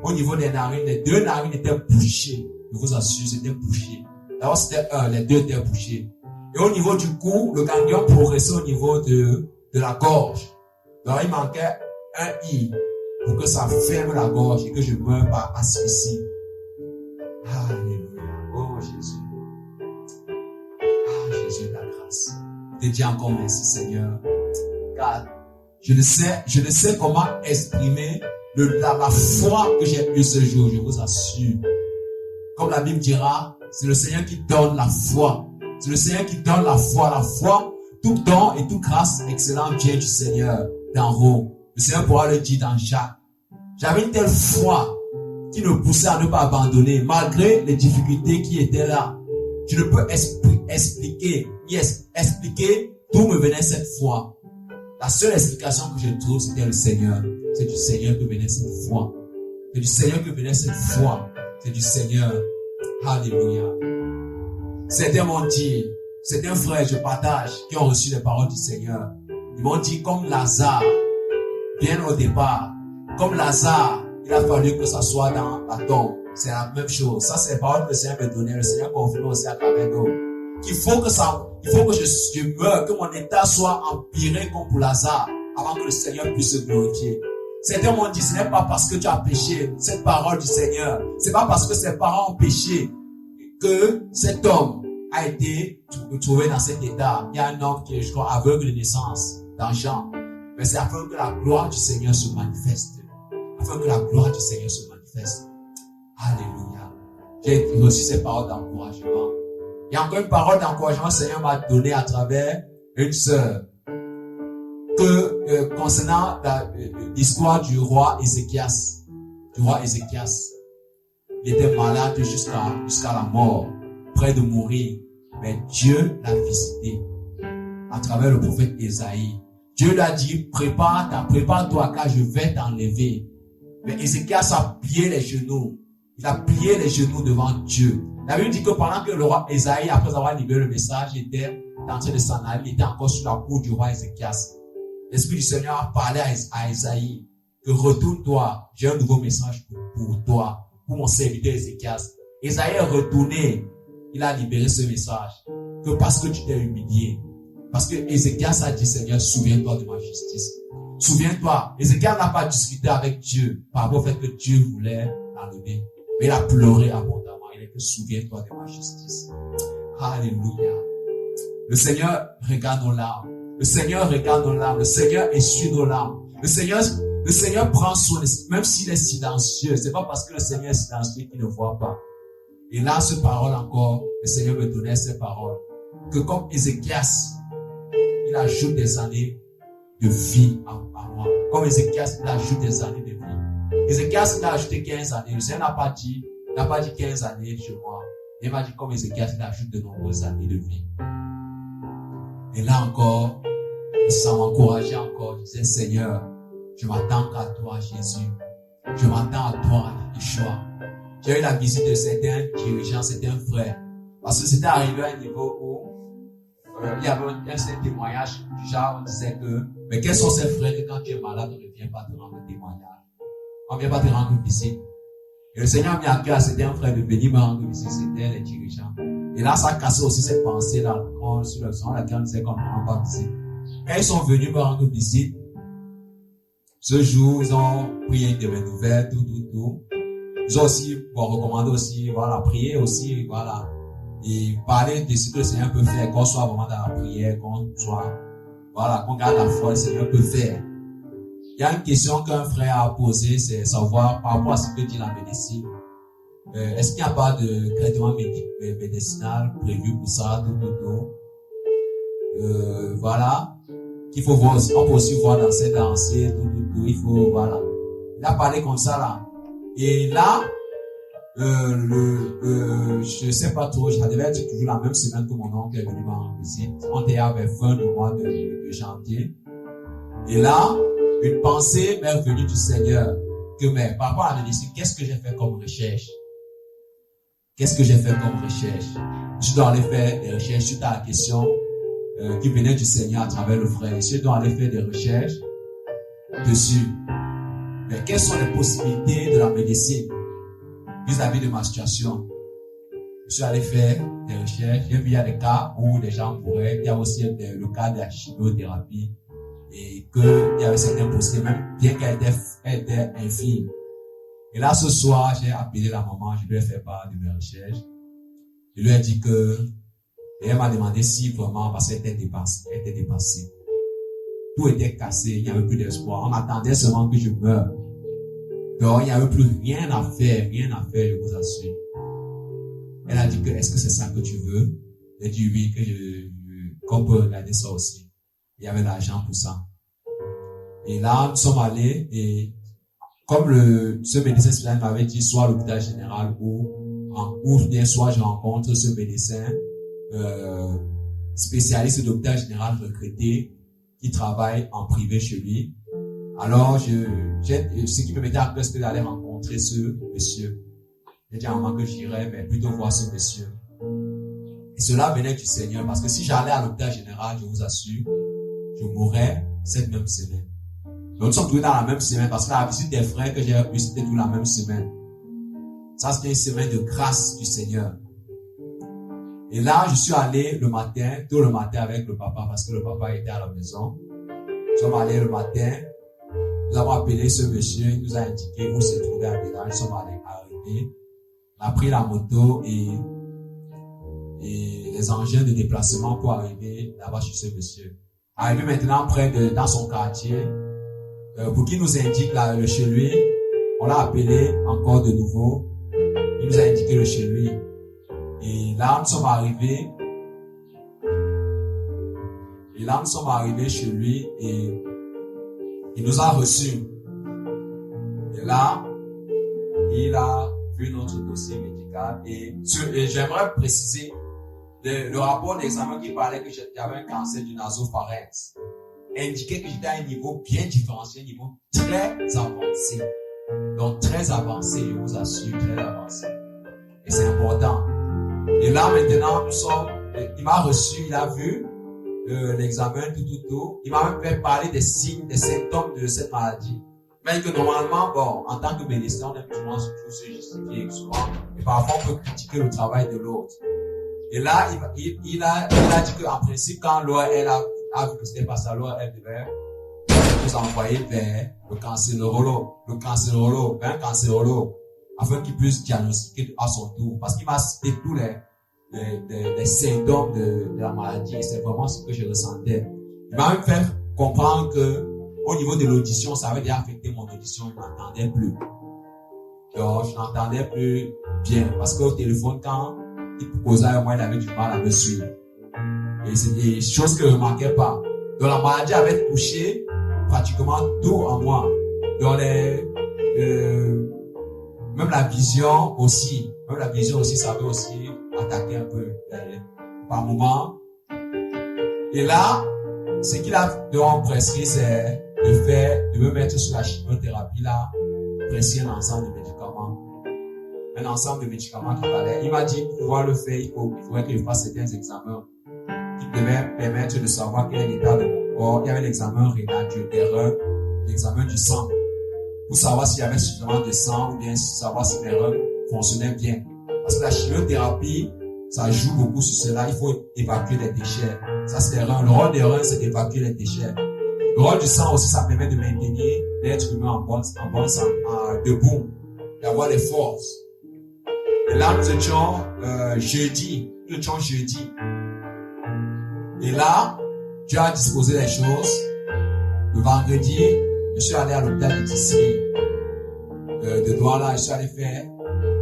au niveau des narines. Les deux narines étaient bouchées. Je vous assure, c'était bouché. D'abord, c'était les deux étaient bouchés. Et au niveau du cou, le ganglion progressait au niveau de la gorge. Donc, il manquait un I pour que ça ferme la gorge et que je meure par asphyxie. Alléluia. Oh Jésus. Jésus, ta grâce. Je te dis encore merci, Seigneur. Car je ne sais comment exprimer la foi que j'ai eue ce jour, je vous assure. Comme la Bible dira, c'est le Seigneur qui donne la foi. C'est le Seigneur qui donne la foi. La foi, tout don et toute grâce excellente vient du Seigneur d'en haut. Le Seigneur pourra le dire dans Jacques. J'avais une telle foi qui me poussait à ne pas abandonner, malgré les difficultés qui étaient là. Je ne peux expliquer d'où me venait cette foi. La seule explication que je trouve, c'était le Seigneur. C'est du Seigneur que venait cette foi. C'est du Seigneur que venait cette foi. C'est du Seigneur. Alléluia. Certains m'ont dit, certains frères, je partage, qui ont reçu les paroles du Seigneur. Ils m'ont dit, comme Lazare, bien au départ, comme Lazare, il a fallu que ça soit dans la tombe. C'est la même chose. Ça, c'est la parole que le Seigneur me donnait. Le Seigneur confirme aussi à travers nous. Il faut que je meure, que mon état soit empiré comme pour Lazare, avant que le Seigneur puisse se glorifier. Certains m'ont dit, ce n'est pas parce que tu as péché, cette parole du Seigneur. C'est pas parce que ses parents ont péché que cet homme a été trouvé dans cet état. Il y a un homme qui est, je crois, aveugle de naissance, dans Jean. Mais c'est afin que la gloire du Seigneur se manifeste. Afin que la gloire du Seigneur se manifeste. Alléluia. J'ai reçu ces paroles d'encouragement. Il y a encore une parole d'encouragement que le Seigneur m'a donnée à travers une sœur. Concernant l'histoire du roi Ézéchias. Il était malade jusqu'à la mort, près de mourir. Mais Dieu l'a visité à travers le prophète Ésaïe. Dieu lui a dit, prépare-toi car je vais t'enlever. Mais Ézéchias a plié les genoux. Il a plié les genoux devant Dieu. La Bible dit que pendant que le roi Ésaïe, après avoir libéré le message, était en train de s'en aller, il était encore sur la cour du roi Ézéchias. L'Esprit du Seigneur a parlé à Ésaïe que retourne-toi, j'ai un nouveau message pour toi, pour mon serviteur Ézéchias. Ésaïe est retourné, il a libéré ce message, que parce que tu t'es humilié, parce que Ézéchias a dit, Seigneur, souviens-toi de ma justice. Souviens-toi, Ézéchias n'a pas discuté avec Dieu par rapport au fait que Dieu voulait l'enlever, mais il a pleuré abondamment. Il a dit, souviens-toi de ma justice. Alléluia. Le Seigneur regarde nos larmes. Le Seigneur regarde nos larmes. Le Seigneur essuie nos larmes. Le Seigneur prend soin, même s'il est silencieux. C'est pas parce que le Seigneur est silencieux qu'il ne voit pas. Et là, cette parole encore, le Seigneur me donnait ces paroles. Que comme Ézéchias, il ajoute des années de vie à moi. Comme Ézéchias, il ajoute des années de vie. Ézéchias, il a ajouté 15 années. Le Seigneur n'a pas dit 15 années chez moi. Il m'a dit comme Ézéchias, il ajoute de nombreuses années de vie. Et là encore, ça m'encourageait encore. Je disais, Seigneur, je m'attends à toi, Jésus. Je m'attends à toi, Yeshua. J'ai eu la visite de certains dirigeants, certains frères. Parce que c'était arrivé à un niveau où il y avait un certain témoignage. Du genre, on disait que, mais quels sont ces frères que quand tu es malade, on ne vient pas te rendre témoignage. On ne vient pas te rendre visite. Et le Seigneur m'a mis à cœur à certains frères de venir me rendre visite. C'était les dirigeants. Et là, ça a cassé aussi cette pensée-là, sur le sang, laquelle on disait qu'on ne rend pas visite. Quand ils sont venus me rendre visite, ce jour, ils ont prié de mes nouvelles, tout. Ils ont aussi, recommandé aussi, prier aussi, Et parler de ce que le Seigneur peut faire, qu'on soit vraiment dans la prière, qu'on garde la foi, le Seigneur peut faire. Il y a une question qu'un frère a posée, c'est savoir, par rapport à ce que dit la médecine, est-ce qu'il n'y a pas de traitement médicinal prévu pour ça, tout. Qu'il faut voir aussi, on peut aussi voir dans cette dansée, tout, il faut, Il a parlé comme ça, là. Et là, je sais pas trop, je devais être toujours la même semaine que mon oncle est venu me rendre visite. On était avec fin du mois de janvier. Et là, une pensée m'est venue du Seigneur, mais par rapport à la médecine, qu'est-ce que j'ai fait comme recherche? Je dois aller faire des recherches suite à la question qui venait du Seigneur à travers le frère. Je dois aller faire des recherches dessus. Mais quelles sont les possibilités de la médecine vis-à-vis de ma situation? Je suis allé faire des recherches. J'ai vu il y a des cas où les gens pourraient. Il y a aussi le cas de la chimiothérapie. Et qu'il y avait certaines possibilités, même bien qu'elle était infime. Et là, ce soir, j'ai appelé la maman, je lui ai fait part de mes recherches. Je lui ai dit et elle m'a demandé si vraiment, parce qu'elle était dépassée. Tout était cassé, il n'y avait plus d'espoir. On attendait seulement que je meure. Donc, il n'y avait plus rien à faire, je vous assure. Elle a dit est-ce que c'est ça que tu veux? J'ai dit oui, qu'on peut regarder ça aussi. Il y avait l'argent pour ça. Et là, nous sommes allés et comme ce médecin spécialiste m'avait dit, soit à l'hôpital général ou bien soit je rencontre ce médecin spécialiste de l'hôpital général retraité qui travaille en privé chez lui. Alors, ce qui me mettait à cœur, c'était d'aller rencontrer ce monsieur. J'ai dit à maman que j'irais, mais plutôt voir ce monsieur. Et cela venait du Seigneur, parce que si j'allais à l'hôpital général, je vous assure, je mourrais cette même semaine. Donc, nous sommes tous dans la même semaine, parce que la visite des frères que j'ai eue, c'était toute la même semaine. Ça, c'était une semaine de grâce du Seigneur. Et là, je suis allé le matin, tôt le matin avec le papa, parce que le papa était à la maison. Nous sommes allés le matin. Nous avons appelé ce monsieur, il nous a indiqué où se trouvait à Bénin. Nous sommes arrivés. On a pris la moto et les engins de déplacement pour arriver là-bas chez ce monsieur. Arrivé maintenant dans son quartier, pour qu'il nous indique le chez lui, on l'a appelé encore de nouveau. Il nous a indiqué le chez lui. Et là, nous sommes arrivés. Chez lui et il nous a reçus. Et là, il a vu notre dossier médical. Et j'aimerais préciser le rapport d'examen qui parlait que j'avais un cancer du nasopharynx. Indiquait que j'étais à un niveau bien différencié, un niveau très avancé. Donc, très avancé, je vous assure, très avancé. Et c'est important. Et là, maintenant, il m'a reçu, il a vu l'examen, tout. Il m'a même fait parler des signes, des symptômes de cette maladie. Mais que normalement, bon, en tant que médecin, on aime souvent se justifier souvent. Et parfois, on peut critiquer le travail de l'autre. Et là, il a dit qu'en principe, quand l'ORL a vu que c'était pas ça, l'ORL devait nous envoyer vers le cancérologue, afin qu'il puisse diagnostiquer à son tour. Parce qu'il m'a cité tous les symptômes de la maladie, et c'est vraiment ce que je ressentais. Il m'a même fait comprendre que au niveau de l'audition, ça avait déjà affecté mon audition, je n'entendais plus. Donc, je n'entendais plus bien, parce qu'au téléphone, quand il causait avec moi, il avait du mal à me suivre. Et c'est des choses que je ne remarquais pas. Donc, la maladie avait touché pratiquement tout en moi. Donc, même la vision aussi, ça avait aussi attaqué un peu par moment. Et là, ce qu'il a donc prescrit, c'est de me mettre sur la chimiothérapie là, prescrit un ensemble de médicaments. Un ensemble de médicaments qu'il fallait. Il m'a dit, pour pouvoir le faire, il faudrait que je fasse certains examens qui devaient permettre de savoir quel est l'état de mon corps. Il y avait l'examen rénal, du terrain, l'examen du sang, pour savoir s'il y avait suffisamment de sang ou bien savoir si mes reins fonctionnaient bien. Parce que la chimiothérapie, ça joue beaucoup sur cela. Il faut évacuer les déchets. Ça, c'est les reins. Le rôle des reins, c'est d'évacuer les déchets. Le rôle du sang aussi, ça permet de maintenir l'être humain en bonne santé, debout, d'avoir les forces. Et là, nous étions jeudi. Et là, Dieu a disposé les choses. Le vendredi, je suis allé à l'hôpital de Tisserie de Douala. Je suis allé faire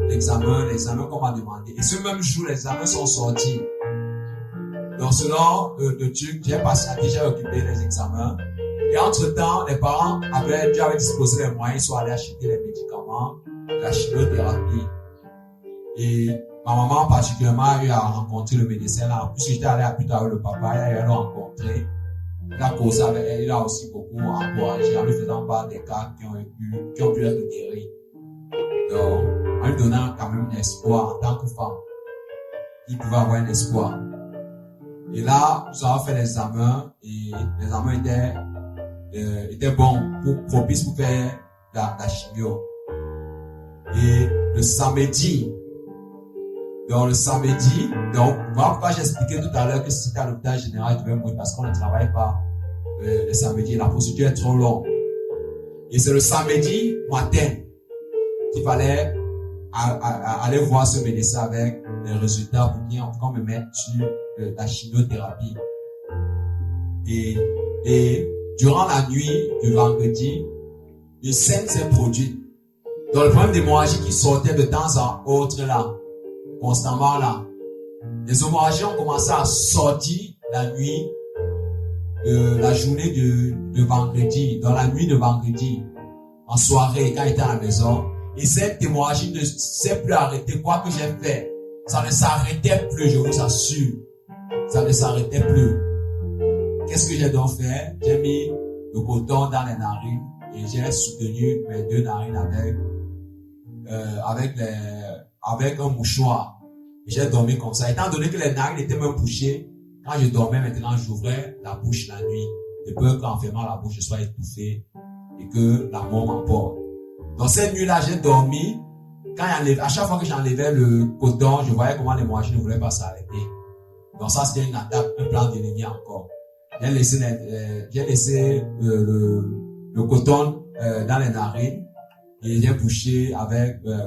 l'examen qu'on m'a demandé. Et ce même jour, les examens sont sortis. Donc, selon le truc, j'ai patienté, j'ai occupé les examens. Et entre-temps, les parents Dieu avait disposé les moyens, ils sont allés acheter les médicaments, la chimiothérapie. Et ma maman, particulièrement, a eu à rencontrer le médecin là. Puisque j'étais allé plus tard avec le papa, elle a rencontré. Il a causé avec elle, il a aussi beaucoup encouragé en lui faisant part des cas qui ont pu être guéris. Donc, en lui donnant quand même un espoir en tant que femme. Il pouvait avoir un espoir. Et là, nous avons fait l'examen et l'examen était bon, propice pour faire la chimio. Et le samedi, donc, voilà pourquoi j'expliquais tout à l'heure que si c'était à l'hôpital général, je devais mourir parce qu'on ne travaille pas le samedi. La procédure est trop longue. Et c'est le samedi matin qu'il fallait aller voir ce médecin avec les résultats pour qu'on me mette sur la chimiothérapie. Et durant la nuit du vendredi, une scène s'est produite. Donc, le problème d'hémorragie qui sortait de temps en autre là, constamment là. Les hémorragies ont commencé à sortir la nuit, la journée de vendredi, dans la nuit de vendredi, en soirée, quand j'étais à la maison. Et cette hémorragie ne s'est plus arrêtée. Quoi que j'ai fait, ça ne s'arrêtait plus, je vous assure. Ça ne s'arrêtait plus. Qu'est-ce que j'ai donc fait? J'ai mis le coton dans les narines et j'ai soutenu mes deux narines avec un mouchoir. Et j'ai dormi comme ça. Étant donné que les narines étaient même bouchées, quand je dormais maintenant, j'ouvrais la bouche la nuit, de peur qu'en fermant la bouche, je sois étouffé et que la mort m'emporte. Donc cette nuit-là, j'ai dormi à chaque fois que j'enlevais le coton, je voyais comment l'hémorragie ne voulait pas s'arrêter. Donc ça, c'était une attaque, un plan d'ennemi encore. J'ai laissé le coton dans les narines et j'ai bouché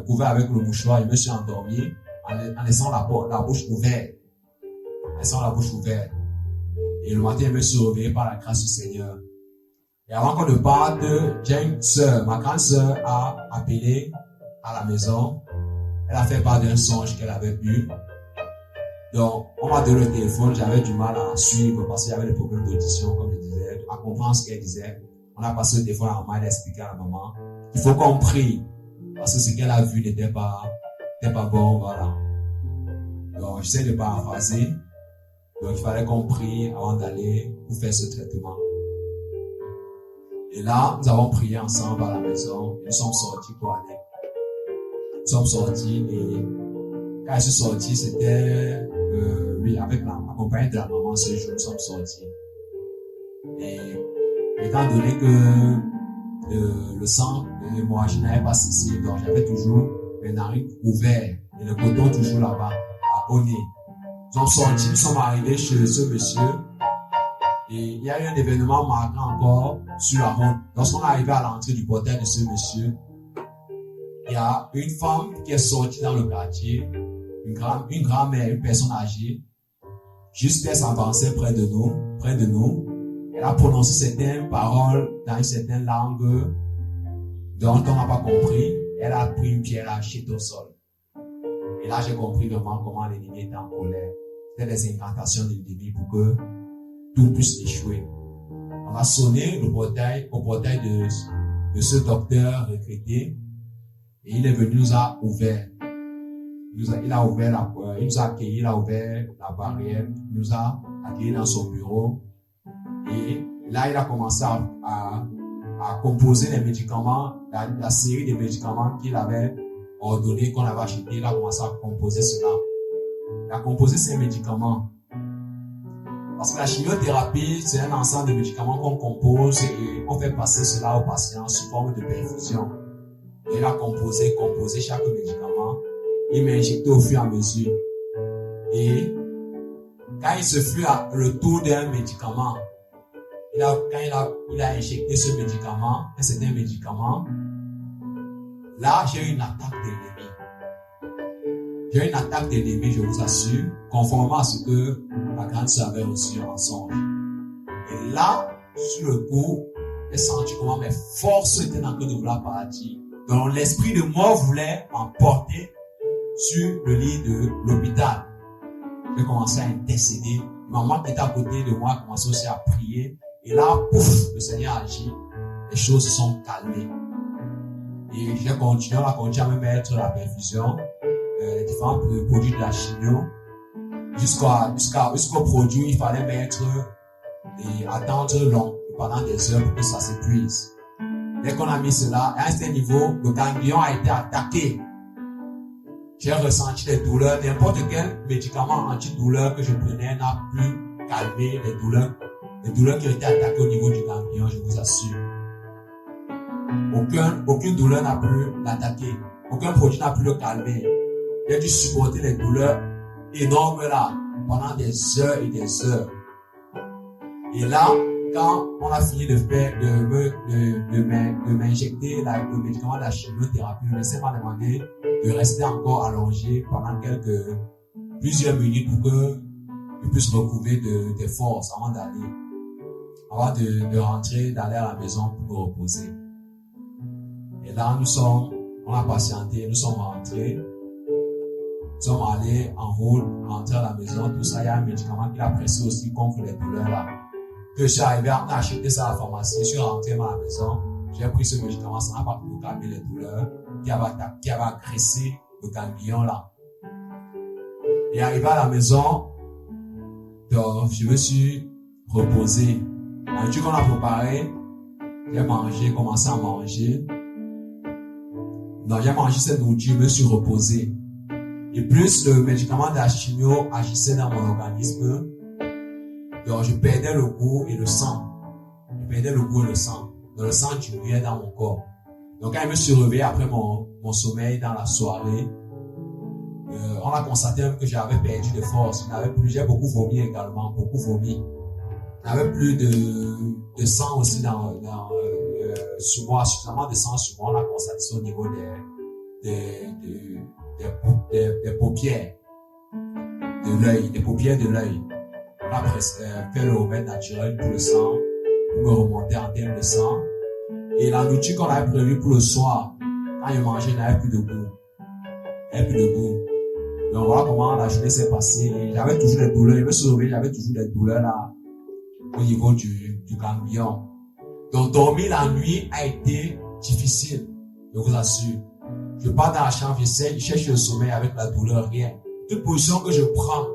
couvert avec le mouchoir. Je me suis endormi en laissant la bouche ouverte. Et le matin, je me suis réveillé par la grâce du Seigneur. Et avant qu'on ne parte, j'ai une sœur, ma grande sœur a appelé à la maison. Elle a fait part d'un songe qu'elle avait eu. Donc, on m'a donné le téléphone, j'avais du mal à suivre parce qu'il y avait des problèmes d'audition, comme je disais, à comprendre ce qu'elle disait. On a passé le téléphone à maman, elle a expliqué à la maman. Il faut qu'on prie, parce que ce qu'elle a vu n'était pas bon, voilà. Donc, j'essaie de paraphraser. Donc, il fallait qu'on prie avant d'aller pour faire ce traitement. Et là, nous avons prié ensemble à la maison. Et nous sommes sortis pour aller. Nous sommes sortis et quand je suis sorti, c'était, oui, accompagné de la maman ce jour, nous sommes sortis. Et étant donné que le sang de l'hémorragie n'avait pas cessé, donc j'avais toujours les narines ouvertes et le coton toujours là-bas, au nez. Nous sommes sortis, nous sommes arrivés chez ce monsieur. Et il y a eu un événement marquant encore sur la route. Lorsqu'on est arrivé à l'entrée du portail de ce monsieur, il y a une femme qui est sortie dans le quartier, une grand-mère, une personne âgée. Juste elle s'avançait près de nous. Elle a prononcé certaines paroles dans une certaine langue dont on n'a pas compris. Elle a pris une pierre, elle a jeté au sol. Et là, j'ai compris vraiment comment l'ennemi était en colère. C'était des incantations de l'ennemi pour que tout puisse échouer. On a sonné au portail de ce docteur retraité et il est venu, nous a ouvert. Il a ouvert la porte, il nous a accueillis, il a ouvert la barrière, il nous a accueillis dans son bureau et là il a commencé à composer les médicaments, la série de médicaments qu'il avait ordonné, qu'on avait acheté. Il a commencé à composer cela. Il a composé ces médicaments. Parce que la chimiothérapie, c'est un ensemble de médicaments qu'on compose et on fait passer cela aux patients sous forme de perfusion. Et il a composé chaque médicament. Il m'a injecté au fur et à mesure. Et quand il se fut le tour d'un médicament, quand il a injecté ce médicament, et c'était un médicament, là, j'ai eu une attaque d'ennemi. J'ai eu une attaque d'ennemi, je vous assure, conformément à ce que ma grande sœur avait reçu en songe. Et là, sur le coup, j'ai senti comment mes forces étaient en train de vouloir partir. Donc, l'esprit de mort voulait m'emporter sur le lit de l'hôpital. J'ai commencé à intercéder. Maman qui était à côté de moi a commencé aussi à prier. Et là, pouf, le Seigneur agit. Les choses se sont calmées. Et on a continué à me mettre la perfusion, les différents produits de la chimio. Jusqu'au produit, il fallait mettre et attendre long, pendant des heures pour que ça s'épuise. Dès qu'on a mis cela, à un certain niveau, le ganglion a été attaqué. J'ai ressenti des douleurs. N'importe quel médicament antidouleur que je prenais n'a plus calmé les douleurs. Les douleurs qui ont été attaquées au niveau du ganglion, je vous assure. Aucune douleur n'a pu l'attaquer. Aucun produit n'a pu le calmer. J'ai dû supporter les douleurs énormes là, pendant des heures et des heures. Et là, quand on a fini de m'injecter le médicament de la chimiothérapie, le médecin m'a demandé de rester encore allongé pendant plusieurs minutes pour que je puisse recouvrer des forces avant de rentrer, d'aller à la maison pour me reposer. Et là, on a patienté, nous sommes rentrés. Nous sommes allés en route, rentrés à la maison, tout ça. Il y a un médicament qui a pressé aussi contre les douleurs là. Que je suis arrivé à acheter ça à la pharmacie, je suis rentré à la maison, j'ai pris ce médicament, ça n'a pas pu calmer les douleurs qui avaient agressé le ganglion là. Et arrivé à la maison, donc, je me suis reposé. Un jour qu'on a préparé, j'ai commencé à manger. Donc, j'ai mangé cette nourriture, je me suis reposé. Et plus le médicament de la chimio agissait dans mon organisme, donc je perdais le goût et le sang. Donc le sang diminuait dans mon corps. Donc, quand je me suis réveillé après mon sommeil dans la soirée, on a constaté même que j'avais perdu de force. J'ai beaucoup vomi également, beaucoup vomi. Il n'y avait plus de sang aussi sur moi, suffisamment de sang sur moi. On a constaté ça au niveau des paupières de l'œil, des paupières de l'œil. On a fait le remède naturel pour le sang, pour me remonter en termes de sang. Et la nourriture qu'on avait prévue pour le soir, quand je mangeais, il n'avait plus de goût. Il n'avait plus de goût. Donc voilà comment la journée s'est passée. Et j'avais toujours des douleurs. Je me suis réveillé, j'avais toujours des douleurs là, au niveau du ganglion. Donc dormir la nuit a été difficile, je vous assure. Je pars dans la chambre, je cherche le sommeil avec la douleur, rien. Toute position que je prends,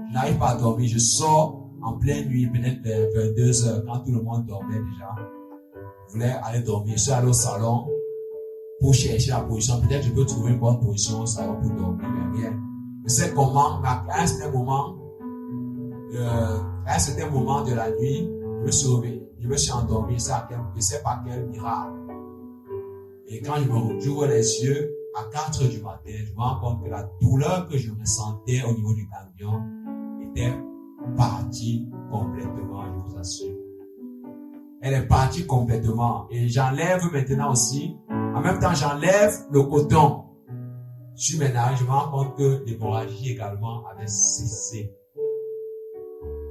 je n'arrive pas à dormir. Je sors en pleine nuit, peut-être vers 22h, quand tout le monde dormait déjà. Je voulais aller dormir. Je suis allé au salon pour chercher la position. Peut-être que je peux trouver une bonne position au salon pour dormir, mais rien. Je sais comment, à un certain moment de la nuit, je me suis réveillé, je me suis endormi, je sais pas quel miracle. Et quand j'ouvre les yeux, à 4h du matin, je me rends compte que la douleur que je ressentais au niveau du ganglion était partie complètement, je vous assure. Elle est partie complètement. Et j'enlève maintenant aussi, en même temps j'enlève le coton sur mes narines, je me rends compte que l'hémorragie également avait cessé.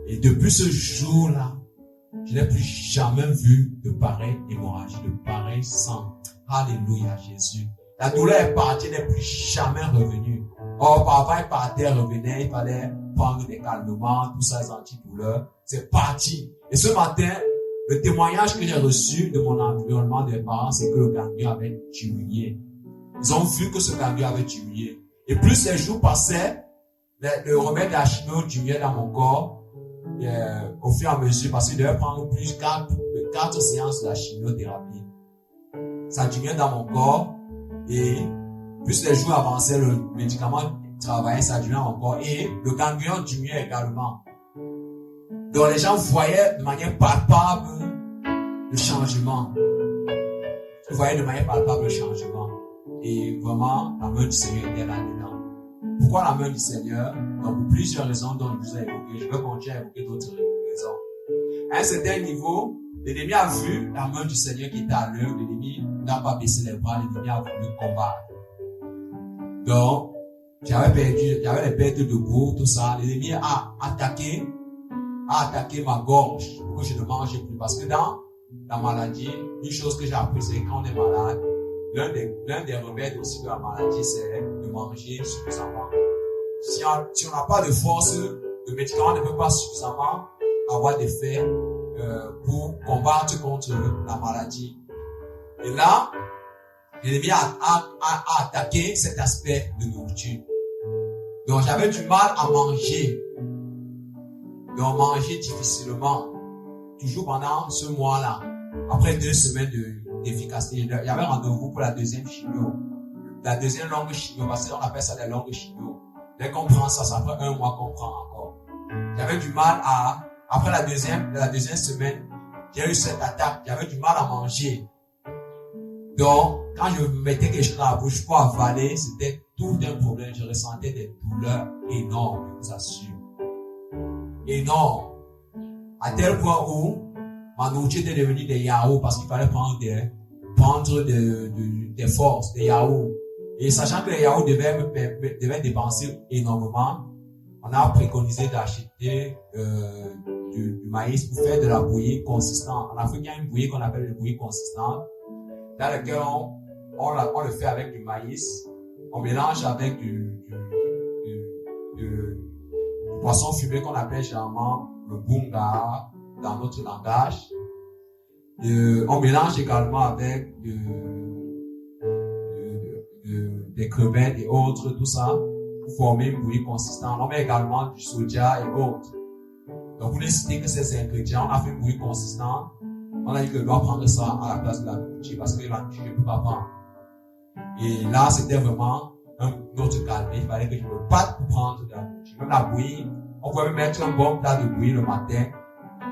Et depuis ce jour-là, je n'ai plus jamais vu de pareille hémorragie, de pareil sang. Alléluia, Jésus. La douleur est partie, n'est plus jamais revenue. Or, parfois, elle partait, revenait, il fallait prendre des calmants, tout ça, les antidouleurs. C'est parti. Et ce matin, le témoignage que j'ai reçu de mon environnement des parents, c'est que le ganglion avait diminué. Ils ont vu que ce ganglion avait diminué. Et plus les jours passaient, le remède de la chimio diminuait dans mon corps, au fur et à mesure, parce qu'il devait prendre plus 4 séances de la chimiothérapie. Ça diminuait dans mon corps, et plus les jours avançaient, le médicament travaillait, ça diminuait dans mon corps, et le ganglion diminuait également. Donc les gens voyaient de manière palpable le changement. Ils voyaient de manière palpable le changement. Et vraiment, la main du Seigneur était là-dedans. Pourquoi la main du Seigneur? Donc, pour plusieurs raisons dont je vous ai évoqué. Je vais continuer à évoquer d'autres raisons. À un certain niveau, l'ennemi a vu la main du Seigneur qui était à l'œuvre. L'ennemi n'a pas baissé les bras. L'ennemi a voulu combattre. Donc, j'avais les pertes de goût, tout ça. L'ennemi a attaqué ma gorge pour que je ne mangeais plus. Parce que dans la maladie, une chose que j'ai appris, c'est que quand on est malade, l'un des remèdes aussi de la maladie, c'est de manger suffisamment. Si on n'a pas de force, le médicament ne peut pas suffisamment avoir d'effet pour combattre contre la maladie. Et là, l'ennemi a attaqué cet aspect de nourriture. Donc j'avais du mal à manger. Donc manger difficilement. Toujours pendant ce mois-là. Après 2 semaines d'efficacité, il y avait rendez-vous pour la deuxième chimio. La deuxième longue chimio, parce qu'on appelle ça des longues chimio. Dès qu'on prend ça, ça fait 1 mois qu'on prend encore. J'avais du mal après la deuxième semaine, j'ai eu cette attaque, j'avais du mal à manger. Donc, quand je mettais quelque chose dans la bouche pour avaler, c'était tout un problème. Je ressentais des douleurs énormes, je vous assure. Énormes. À tel point où ma nourriture était devenue des yaourts parce qu'il fallait prendre des forces, des yaourts. Et sachant que les yaourts devaient dépenser énormément, on a préconisé d'acheter du maïs pour faire de la bouillie consistante. En Afrique, il y a une bouillie qu'on appelle une bouillie consistante, dans laquelle on le fait avec du maïs. On mélange avec du poisson fumé qu'on appelle généralement le bunga dans notre langage. On mélange également avec des crevettes et autres, tout ça, pour former une bouillie consistante. On met également du soja et autres. Donc, vous décidez que ces ingrédients, on a fait une bouillie consistante. On a dit que je dois prendre ça à la place de la nourriture parce que la nourriture, je ne peux pas prendre. Et là, c'était vraiment un autre calme. Il fallait que je me batte pour prendre de la nourriture. Même la bouillie, on pouvait me mettre un bon plat de bouillie le matin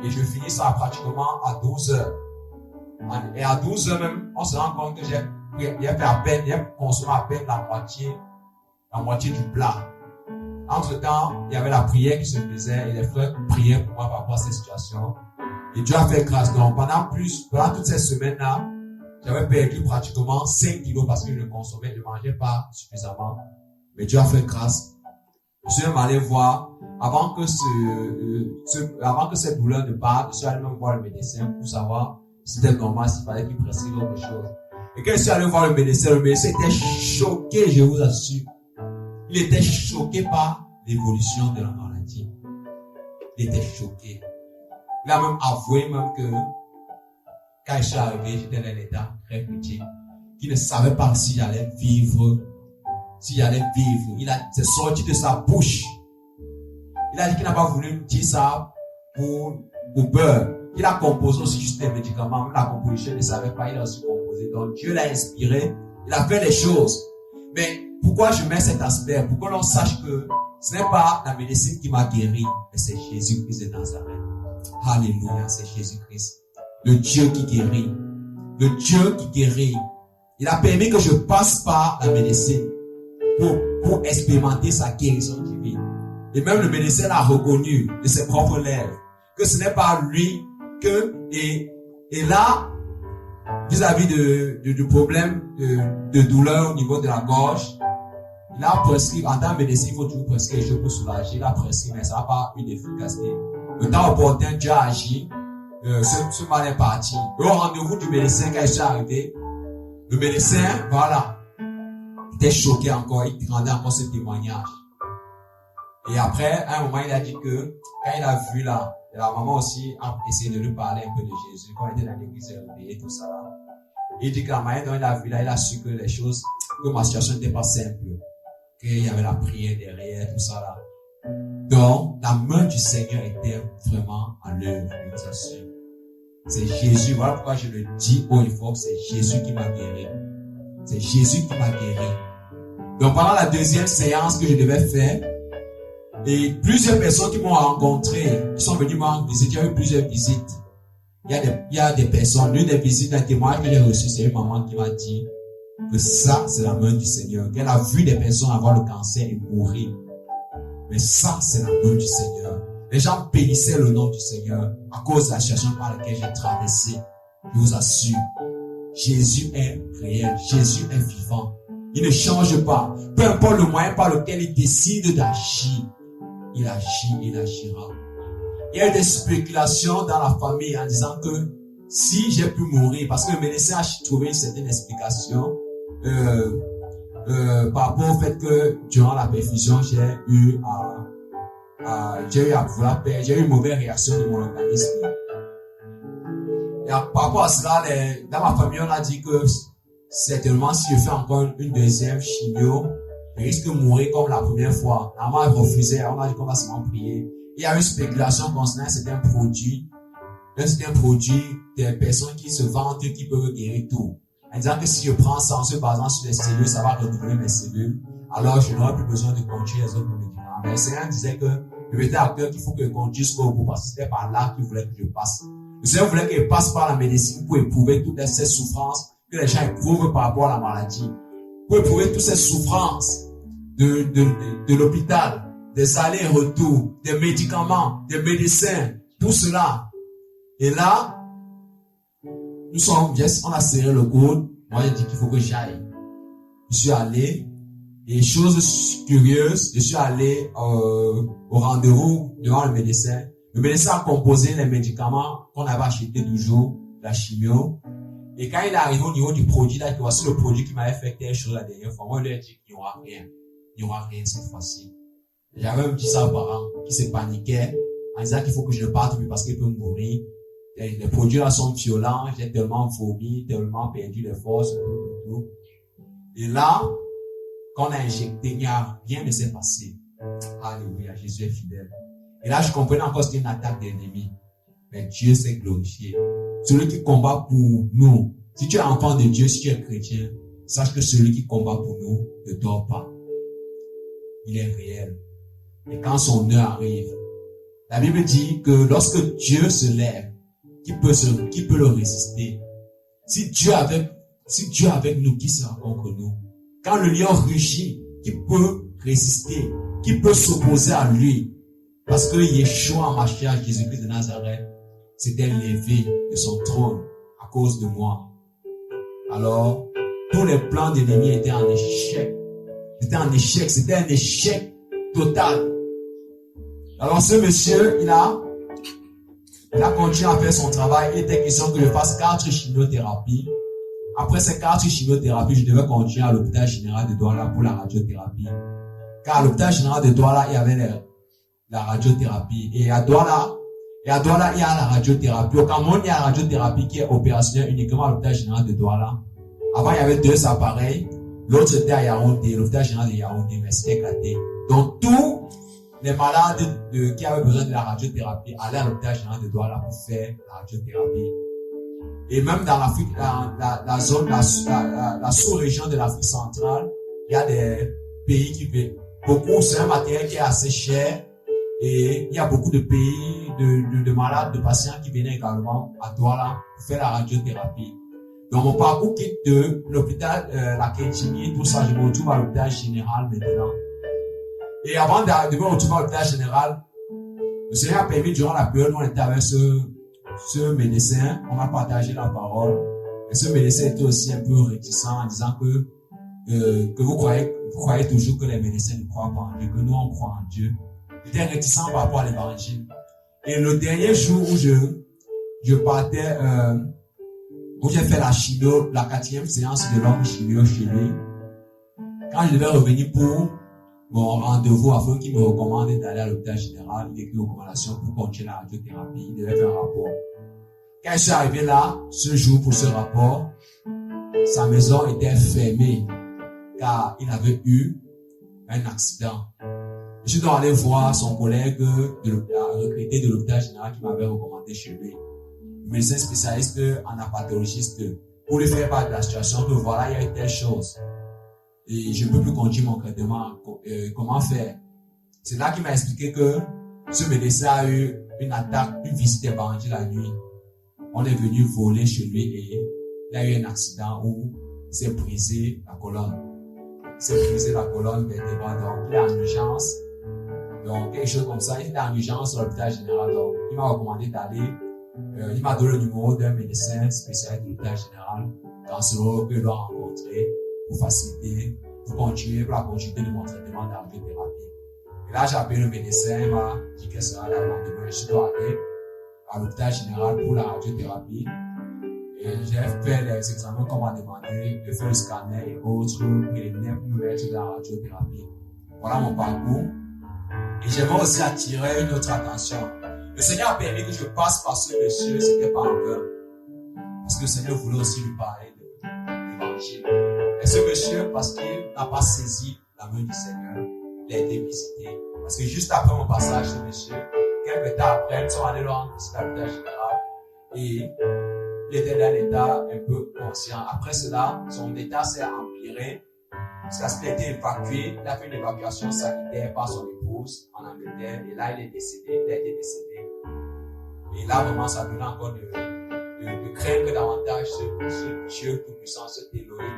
et je finis ça pratiquement à 12h. Et à 12h même, on se rend compte que il a fait à peine, il a consommé à peine la moitié du plat. Entre-temps, il y avait la prière qui se faisait et les frères priaient pour moi par rapport à cette situation. Et Dieu a fait grâce. Donc, pendant toutes ces semaines-là, j'avais perdu pratiquement 5 kilos parce que je ne mangeais pas suffisamment. Mais Dieu a fait grâce. Je suis même allé voir, avant que cette douleur ne parte, je suis allé même voir le médecin pour savoir si c'était normal, s'il fallait qu'il prescrive autre chose. Et quand je suis allé voir le médecin était choqué, je vous assure. Il était choqué par l'évolution de la maladie. Il était choqué. Il a même avoué que quand je suis arrivé, j'étais dans un état très critique, qu'il ne savait pas s'il allait vivre. C'est sorti de sa bouche. Il a dit qu'il n'a pas voulu me dire ça pour peur. Il a composé aussi juste des médicaments. Même la composition, il ne savait pas, il a aussi composé. Donc Dieu l'a inspiré, il a fait les choses. Mais pourquoi je mets cet aspect? Pour que l'on sache que ce n'est pas la médecine qui m'a guéri, mais c'est Jésus-Christ de Nazareth. Alléluia, c'est Jésus-Christ. Le Dieu qui guérit. Le Dieu qui guérit. Il a permis que je passe par la médecine pour expérimenter sa guérison divine. Et même le médecin a reconnu de ses propres lèvres que ce n'est pas lui et là, vis-à-vis du problème de douleur au niveau de la gorge, il a prescrit, en tant que médecin, il faut toujours prescrire quelque chose pour soulager. Il a prescrit, mais ça n'a pas une efficacité. Le temps opportun, Dieu a agi. Ce mal est parti. Au rendez-vous du médecin, quand je suis arrivé, le médecin, voilà, était choqué encore. Il rendait encore ce témoignage. Et après, à un moment, il a dit que quand il a vu la maman aussi a essayé de lui parler un peu de Jésus, quand il était dans l'église et tout ça là. Il dit que la manière dont il a vu là, il a su que que ma situation n'était pas simple. Qu'il y avait la prière derrière, tout ça là. Donc, la main du Seigneur était vraiment à l'œuvre, je vous assure. C'est Jésus, voilà pourquoi je le dis haut et fort, c'est Jésus qui m'a guéri. C'est Jésus qui m'a guéri. Donc, pendant la deuxième séance que je devais faire, et plusieurs personnes qui m'ont rencontré, qui sont venues me visiter, il y a eu plusieurs visites. Il y a des personnes, l'une des visites, un témoignage que j'ai reçu, c'est une maman qui m'a dit que ça, c'est la main du Seigneur. Qu'elle a vu des personnes avoir le cancer et mourir. Mais ça, c'est la main du Seigneur. Les gens bénissaient le nom du Seigneur à cause de la situation par laquelle j'ai traversé. Je vous assure, Jésus est réel, Jésus est vivant. Il ne change pas. Peu importe le moyen par lequel il décide d'agir, il agit et il agira. Il y a eu des spéculations dans la famille en disant que si j'ai pu mourir, parce que le médecin a trouvé une certaine explication par rapport au fait que durant la perfusion, j'ai eu une mauvaise réaction de mon organisme. Et par rapport à cela, dans ma famille, on a dit que certainement si je fais encore une deuxième chimio, je risque de mourir comme la première fois. Maman refusait, on a dit qu'on va seulement prier. Il y a eu une spéculation concernant certains produits. C'est un produit des personnes qui se vantent, qui peuvent guérir tout. En disant que si je prends ça en se basant sur les cellules, ça va renouveler mes cellules. Alors je n'aurai plus besoin de continuer les autres médicaments. Mais le Seigneur disait que je m'étais à cœur qu'il faut que je continue jusqu'au bout parce que c'était par là qu'il voulait que je passe. Le Seigneur voulait que je passe par la médecine pour éprouver toutes ces souffrances que les gens éprouvent par rapport à la maladie. Pour éprouver toutes ces souffrances de l'hôpital, des allers-retours, des médicaments, des médecins, tout cela. Et là, on a serré le coude. Moi, j'ai dit qu'il faut que j'aille. Je suis allé. Et chose curieuse, je suis allé au rendez-vous devant le médecin. Le médecin a composé les médicaments qu'on avait achetés toujours, la chimio. Et quand il est arrivé au niveau du produit, là, voici le produit qui m'avait fait telle chose la dernière fois. Moi, je lui ai dit qu'il n'y aura rien. Il n'y aura rien cette fois-ci. J'avais même dit ça aux parents qui se paniquaient en disant qu'il faut que je ne parte plus parce qu'il peut mourir. Les produits là sont violents, j'ai tellement vomi, tellement perdu les forces, tout. Et là, quand on a injecté, rien ne s'est passé. Alléluia, Jésus est fidèle. Et là, je comprenais encore que c'était une attaque d'ennemi. Mais Dieu s'est glorifié. Celui qui combat pour nous, si tu es enfant de Dieu, si tu es chrétien, sache que celui qui combat pour nous ne dort pas. Il est réel. Et quand son heure arrive, la Bible dit que lorsque Dieu se lève, qui peut le résister? Si Dieu avait Si Dieu est avec nous, qui sera contre nous? Quand le lion rugit, qui peut résister? Qui peut s'opposer à lui? Parce que Yeshua Mashiach, Jésus-Christ de Nazareth, s'était levé de son trône à cause de moi. Alors, tous les plans de l'ennemi étaient en échec. C'était un échec total. Alors ce monsieur, il a continué à faire son travail. Il était question que je fasse 4 chimiothérapies. Après ces 4 chimiothérapies, je devais continuer à l'hôpital général de Douala pour la radiothérapie. Car à l'hôpital général de Douala, il y avait la radiothérapie. Et à Douala, il y a la radiothérapie. Au Cameroun, il y a la radiothérapie qui est opérationnelle uniquement à l'hôpital général de Douala. Avant, il y avait 2 appareils. L'autre était à Yaoundé, l'hôpital général de Yaoundé, mais c'était éclaté. Donc, tous les malades qui avaient besoin de la radiothérapie allaient à l'hôpital général de Douala pour faire la radiothérapie. Et même dans l'Afrique, la sous-région de l'Afrique centrale, il y a des pays qui paient beaucoup. C'est un matériel qui est assez cher. Et il y a beaucoup de pays, de malades, de patients qui venaient également à Douala pour faire la radiothérapie. Donc, mon parcours quitte de l'hôpital, la Kétini, tout ça, je me retrouve à l'hôpital général maintenant. Et avant de me retrouver à l'hôpital général, le Seigneur a permis, durant la période où on était avec ce médecin, on a partagé la parole. Et ce médecin était aussi un peu réticent en disant que vous croyez toujours que les médecins ne croient pas en Dieu, que nous on croit en Dieu. Il était réticent par rapport à l'évangile. Et le dernier jour où je partais, où j'ai fait la chimio, la 4e séance de longue chimio chez lui, quand je devais revenir pour mon rendez-vous afin qu'il me recommande d'aller à l'hôpital général, il écrit une recommandation pour continuer la radiothérapie, il devait faire un rapport. Quand je suis arrivé là, ce jour pour ce rapport, sa maison était fermée, car il avait eu un accident. Je suis donc allé voir son collègue retraité de l'hôpital général qui m'avait recommandé chez lui. Le médecin spécialiste en apathologiste pour lui faire part de la situation que voilà, il y a eu telle chose. Et je ne peux plus continuer mon traitement. Comment faire? C'est là qu'il m'a expliqué que ce médecin a eu une attaque, une visite des bandits la nuit. On est venu voler chez lui et il y a eu un accident où il s'est brisé la colonne. Il s'est brisé la colonne vertébrale, donc il est en urgence. Donc, quelque chose comme ça, il était en urgence à l'hôpital général. Donc, il m'a recommandé d'aller. Il m'a donné le numéro d'un médecin spécialiste de l'hôpital général, cancérologue que je dois rencontrer pour faciliter, pour continuer, pour la continuité de mon traitement de radiothérapie. Et là, j'ai appelé le médecin, il m'a dit qu'elle sera là le lendemain. Je dois aller à l'hôpital général pour la radiothérapie. Et j'ai fait les examens qu'on m'a demandé, de faire le scanner et autres préliminaires pour me mettre de la radiothérapie. Voilà mon parcours. Et j'aimerais aussi attirer une autre attention. Le Seigneur a permis que je passe par ce monsieur, c'était pas en vain. Parce que le Seigneur voulait aussi lui parler de l'évangile. Et ce monsieur, parce qu'il n'a pas saisi la main du Seigneur, il a été visité. Parce que juste après mon passage, ce monsieur, quelques temps après, ils sont allés le rendre visite à l'hôpital général. Et il était dans un état un peu conscient. Après cela, son état s'est empiré. Jusqu'à ce qu'il a été évacué, il a fait une évacuation sanitaire par son épouse en Angleterre, et là il est décédé, il a été décédé. Et là vraiment ça donnait encore de craindre davantage ce Dieu tout-puissant, ce Elohim,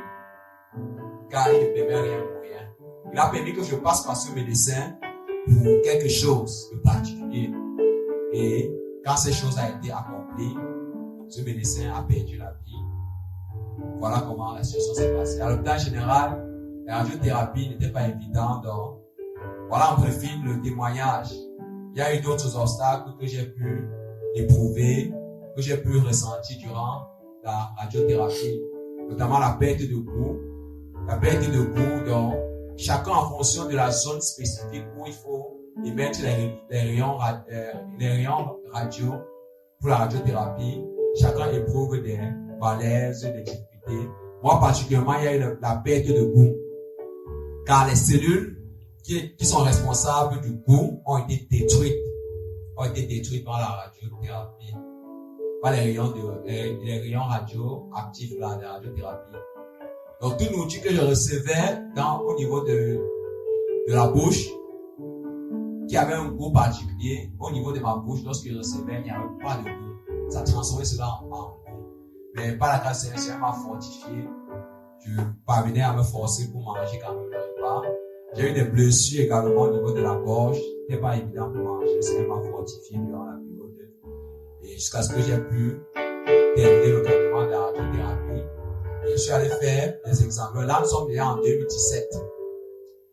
car il ne permet rien pour rien. Il a permis que je passe par ce médecin pour quelque chose de particulier. Et quand cette chose a été accomplie, ce médecin a perdu la vie. Voilà comment la situation s'est passée. À l'hôpital général, la radiothérapie n'était pas évidente, donc voilà un préfet le témoignage. Il y a eu d'autres obstacles que j'ai pu éprouver, que j'ai pu ressentir durant la radiothérapie, notamment la perte de goût. La perte de goût, donc chacun en fonction de la zone spécifique où il faut émettre les rayons radio pour la radiothérapie, chacun éprouve des malaises, des difficultés. Moi particulièrement, il y a eu la perte de goût. Car les cellules qui sont responsables du goût ont été détruites par la radiothérapie, par les rayons radioactifs de la radiothérapie. Donc, tout l'outil que je recevais au niveau de la bouche, qui avait un goût particulier, au niveau de ma bouche, lorsque je recevais, il n'y avait pas de goût. Ça transformait cela en goût. Mais par la grâce du Seigneur, le Seigneur m'a fortifié. Je parvenais à me forcer pour manger quand même le repas. J'ai eu des blessures également au niveau de la gorge. C'était pas évident pour manger. Le Seigneur m'a fortifié durant la période. Et jusqu'à ce que j'ai pu terminer le traitement de la radiothérapie. Et je suis allé faire des examens. Là, nous sommes déjà en 2017.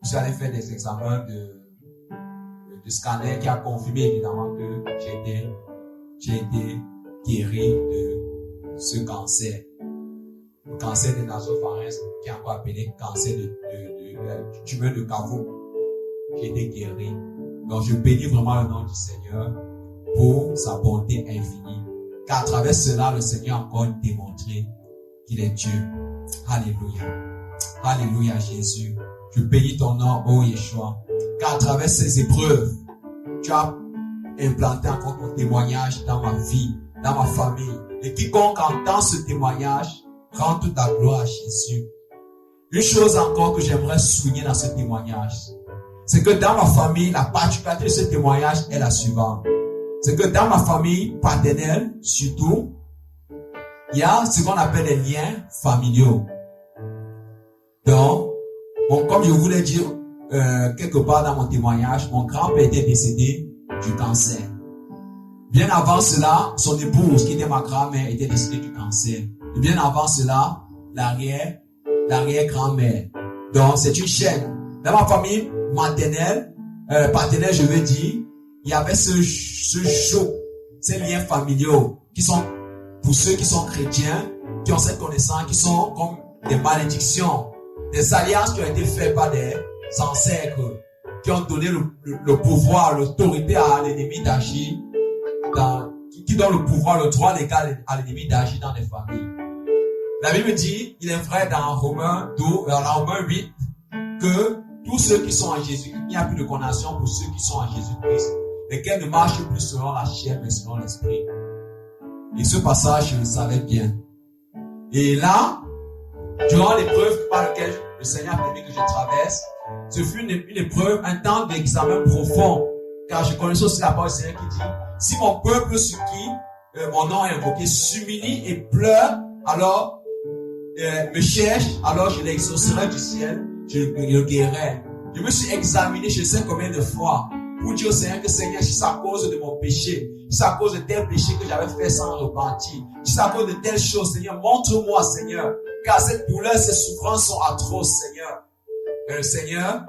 Je suis allé faire des examens de scanner qui a confirmé évidemment que j'ai été guéri de ce cancer. Le cancer des nasopharynx, qui est encore appelé cancer du tumeur de Caveau. J'ai été guéri. Donc je bénis vraiment le nom du Seigneur pour sa bonté infinie. Car à travers cela, le Seigneur a encore démontré qu'il est Dieu. Alléluia. Alléluia Jésus. Je bénis ton nom, ô Yeshua. Car à travers ces épreuves, tu as implanté encore ton témoignage dans ma vie, dans ma famille. Et quiconque entend ce témoignage, rend toute la gloire à Jésus. Une chose encore que j'aimerais souligner dans ce témoignage, c'est que dans ma famille, la particularité de ce témoignage est la suivante. C'est que dans ma famille paternelle, surtout, il y a ce qu'on appelle les liens familiaux. Donc, comme je voulais dire quelque part dans mon témoignage, mon grand-père était décédé du cancer. Bien avant cela, son épouse, qui était ma grand-mère, était décédée du cancer. Et bien avant cela, l'arrière-grand-mère. Donc, c'est une chaîne. Dans ma famille paternelle, je veux dire, il y avait ce choc, ces liens familiaux, qui sont, pour ceux qui sont chrétiens, qui ont cette connaissance, qui sont comme des malédictions, des alliances qui ont été faites par des ancêtres, qui ont donné le pouvoir, l'autorité à l'ennemi d'agir, qui donne le pouvoir, le droit légal à l'ennemi d'agir dans les familles. La Bible dit, il est vrai dans Romains 8, que tous ceux qui sont en Jésus, il n'y a plus de condamnation pour ceux qui sont en Jésus-Christ, lesquels ne marchent plus selon la chair, mais selon l'esprit. Et ce passage, je le savais bien. Et là, durant l'épreuve par laquelle le Seigneur a permis que je traverse, ce fut une épreuve, un temps d'examen profond, car je connaissais aussi la parole du Seigneur qui dit, si mon peuple sur qui mon nom est invoqué s'humilie et pleure, alors me cherche, alors je l'exaucerai du ciel, je le guérirai. Je me suis examiné, je sais combien de fois, pour dire au Seigneur que Seigneur, si c'est à cause de mon péché, si c'est à cause de tel péché que j'avais fait sans repentir, si c'est à cause de telle chose, Seigneur, montre-moi, Seigneur, car cette douleur, ces souffrances sont atroces, Seigneur. Mais le Seigneur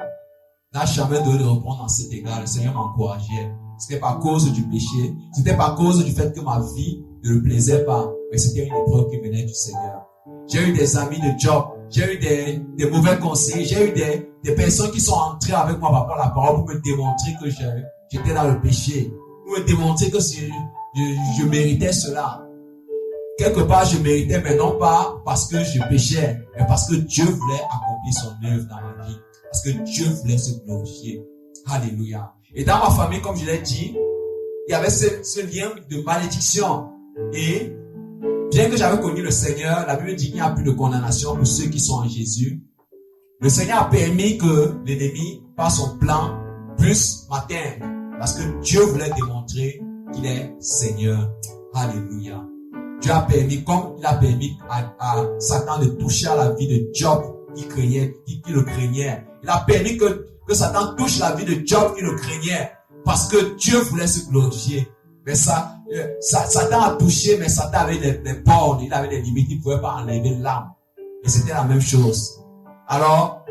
n'a jamais donné de réponse dans cet égard. Le Seigneur m'encourageait. C'était pas à cause du péché, c'était pas à cause du fait que ma vie ne le plaisait pas, mais c'était une épreuve qui venait du Seigneur. J'ai eu des amis de job, j'ai eu des mauvais conseils, j'ai eu des personnes qui sont entrées avec moi par la parole pour me démontrer que j'étais dans le péché, pour me démontrer que je méritais cela. Quelque part, je méritais, mais non pas parce que je péchais, mais parce que Dieu voulait accomplir son œuvre dans ma vie, parce que Dieu voulait se glorifier. Alléluia. Et dans ma famille, comme je l'ai dit, il y avait ce lien de malédiction. Et bien que j'avais connu le Seigneur, la Bible dit qu'il n'y a plus de condamnation pour ceux qui sont en Jésus. Le Seigneur a permis que l'ennemi, par son plan, puisse m'atteindre. Parce que Dieu voulait démontrer qu'il est Seigneur. Alléluia. Dieu a permis, comme il a permis à Satan de toucher à la vie de Job qui le craignait. Il a permis que Satan touche la vie de Job qui le craignait. Parce que Dieu voulait se glorifier. Mais Satan a touché, mais Satan avait des bornes, il avait des limites, il ne pouvait pas enlever l'âme. Et c'était la même chose. Alors,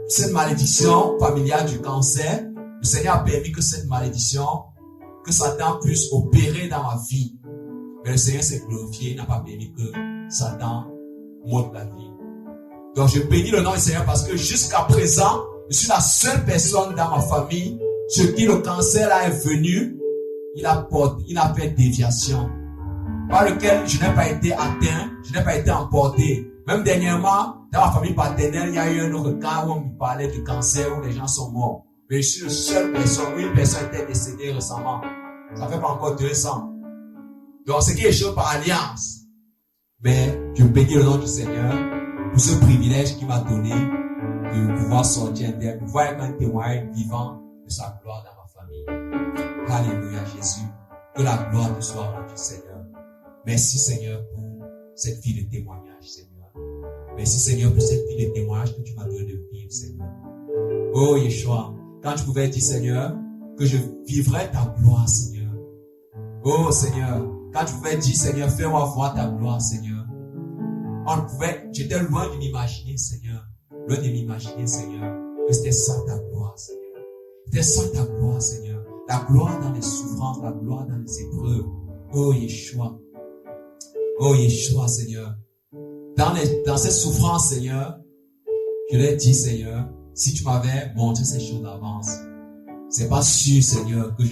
cette malédiction familiale du cancer, le Seigneur a permis que cette malédiction, que Satan puisse opérer dans ma vie. Mais le Seigneur s'est glorifié, il n'a pas permis que Satan m'ôte la vie. Donc je bénis le nom du Seigneur parce que jusqu'à présent, je suis la seule personne dans ma famille sur qui le cancer là est venu. Il a fait déviation, par lequel je n'ai pas été atteint, je n'ai pas été emporté. Même dernièrement, dans ma famille paternelle, il y a eu un autre cas où on me parlait du cancer, où les gens sont morts. Mais je suis la seule personne, où une personne était décédée récemment. Ça fait pas encore 2 ans. Donc, c'est quelque chose par alliance. Mais je bénis le nom du Seigneur pour ce privilège qu'il m'a donné de pouvoir sortir de pouvoir être un témoin vivant de sa gloire dans ma famille. Alléluia Jésus. Que la gloire te soit rendue, Seigneur. Merci Seigneur pour cette vie de témoignage, Seigneur. Merci, Seigneur, pour cette vie de témoignage que tu m'as donné de vivre, Seigneur. Oh, Yeshua, quand tu pouvais dire, Seigneur, que je vivrai ta gloire, Seigneur. Oh, Seigneur, quand tu pouvais dire, Seigneur, fais-moi voir ta gloire, Seigneur. J'étais loin de m'imaginer, Seigneur. Loin de m'imaginer, Seigneur, que c'était ça ta gloire, Seigneur. C'était ça ta gloire, Seigneur. La gloire dans les souffrances, la gloire dans les épreuves. Oh, Yeshua. Oh, Yeshua, Seigneur. Dans cette souffrance, Seigneur, je l'ai dit, Seigneur, si tu m'avais montré ces choses d'avance, c'est pas sûr, Seigneur, que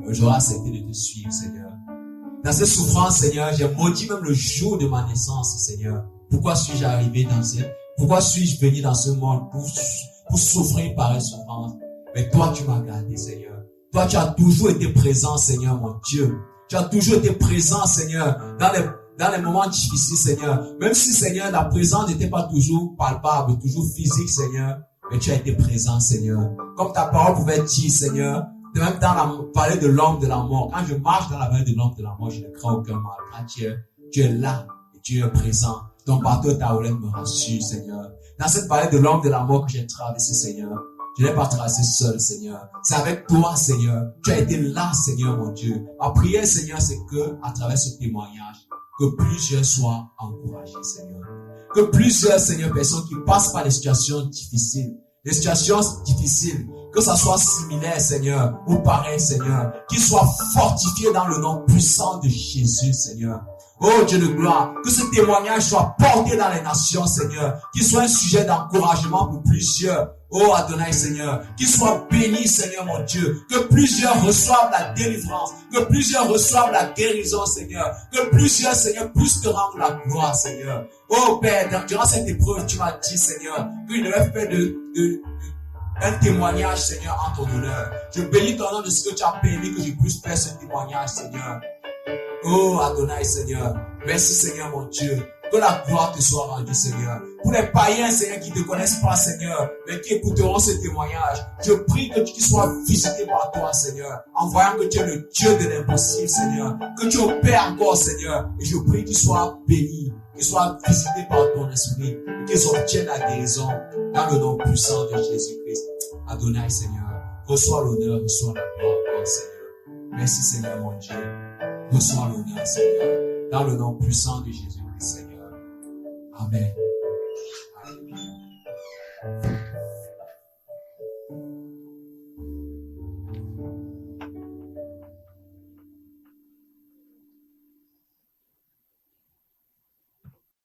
j'aurais accepté de te suivre, Seigneur. Dans cette souffrance, Seigneur, j'ai maudit même le jour de ma naissance, Seigneur. Pourquoi suis-je arrivé pourquoi suis-je venu dans ce monde pour souffrir par une souffrance? Mais toi, tu m'as gardé, Seigneur. Toi, tu as toujours été présent, Seigneur, mon Dieu. Tu as toujours été présent, Seigneur, dans les moments difficiles, Seigneur. Même si, Seigneur, la présence n'était pas toujours palpable, toujours physique, Seigneur. Mais tu as été présent, Seigneur. Comme ta parole pouvait dire, Seigneur, même dans la vallée de l'ombre de la mort. Quand je marche dans la vallée de l'ombre de la mort, je ne crains aucun mal. Quand tu es là et tu es présent. Ton partout ta houlette me rassure, Seigneur. Dans cette vallée de l'ombre de la mort que j'ai traversée, Seigneur, je n'ai pas traversé seul, Seigneur. C'est avec toi, Seigneur. Tu as été là, Seigneur, mon Dieu. Ma prière, Seigneur, c'est que, à travers ce témoignage, que plusieurs soient encouragés, Seigneur. Que plusieurs, Seigneur, personnes qui passent par des situations difficiles, que ça soit similaire, Seigneur, ou pareil, Seigneur, qu'ils soient fortifiés dans le nom puissant de Jésus, Seigneur. Oh Dieu de gloire, que ce témoignage soit porté dans les nations, Seigneur, qu'il soit un sujet d'encouragement pour plusieurs. Oh Adonai, Seigneur, qu'il soit béni, Seigneur, mon Dieu, que plusieurs reçoivent la délivrance, que plusieurs reçoivent la guérison, Seigneur, que plusieurs, Seigneur, puissent te rendre la gloire, Seigneur. Oh Père, durant cette épreuve, tu m'as dit, Seigneur, qu'il devait faire un témoignage, Seigneur, en ton honneur. Je bénis ton nom de ce que tu as permis que je puisse faire ce témoignage, Seigneur. Oh Adonai, Seigneur. Merci, Seigneur, mon Dieu. Que la gloire te soit rendue, Seigneur. Pour les païens, Seigneur, qui ne te connaissent pas, Seigneur, mais qui écouteront ce témoignage, je prie que tu sois visité par toi, Seigneur, en voyant que tu es le Dieu de l'impossible, Seigneur, que tu opères encore, Seigneur, et je prie qu'ils soient bénis, qu'ils soient visités par ton esprit, et qu'ils obtiennent la guérison dans le nom puissant de Jésus-Christ. Adonai, Seigneur, reçois l'honneur, reçois la gloire, Seigneur. Merci, Seigneur, mon Dieu. Reçois l'honneur, Seigneur, dans le nom puissant de Jésus-Christ, Seigneur. Amen. Alléluia.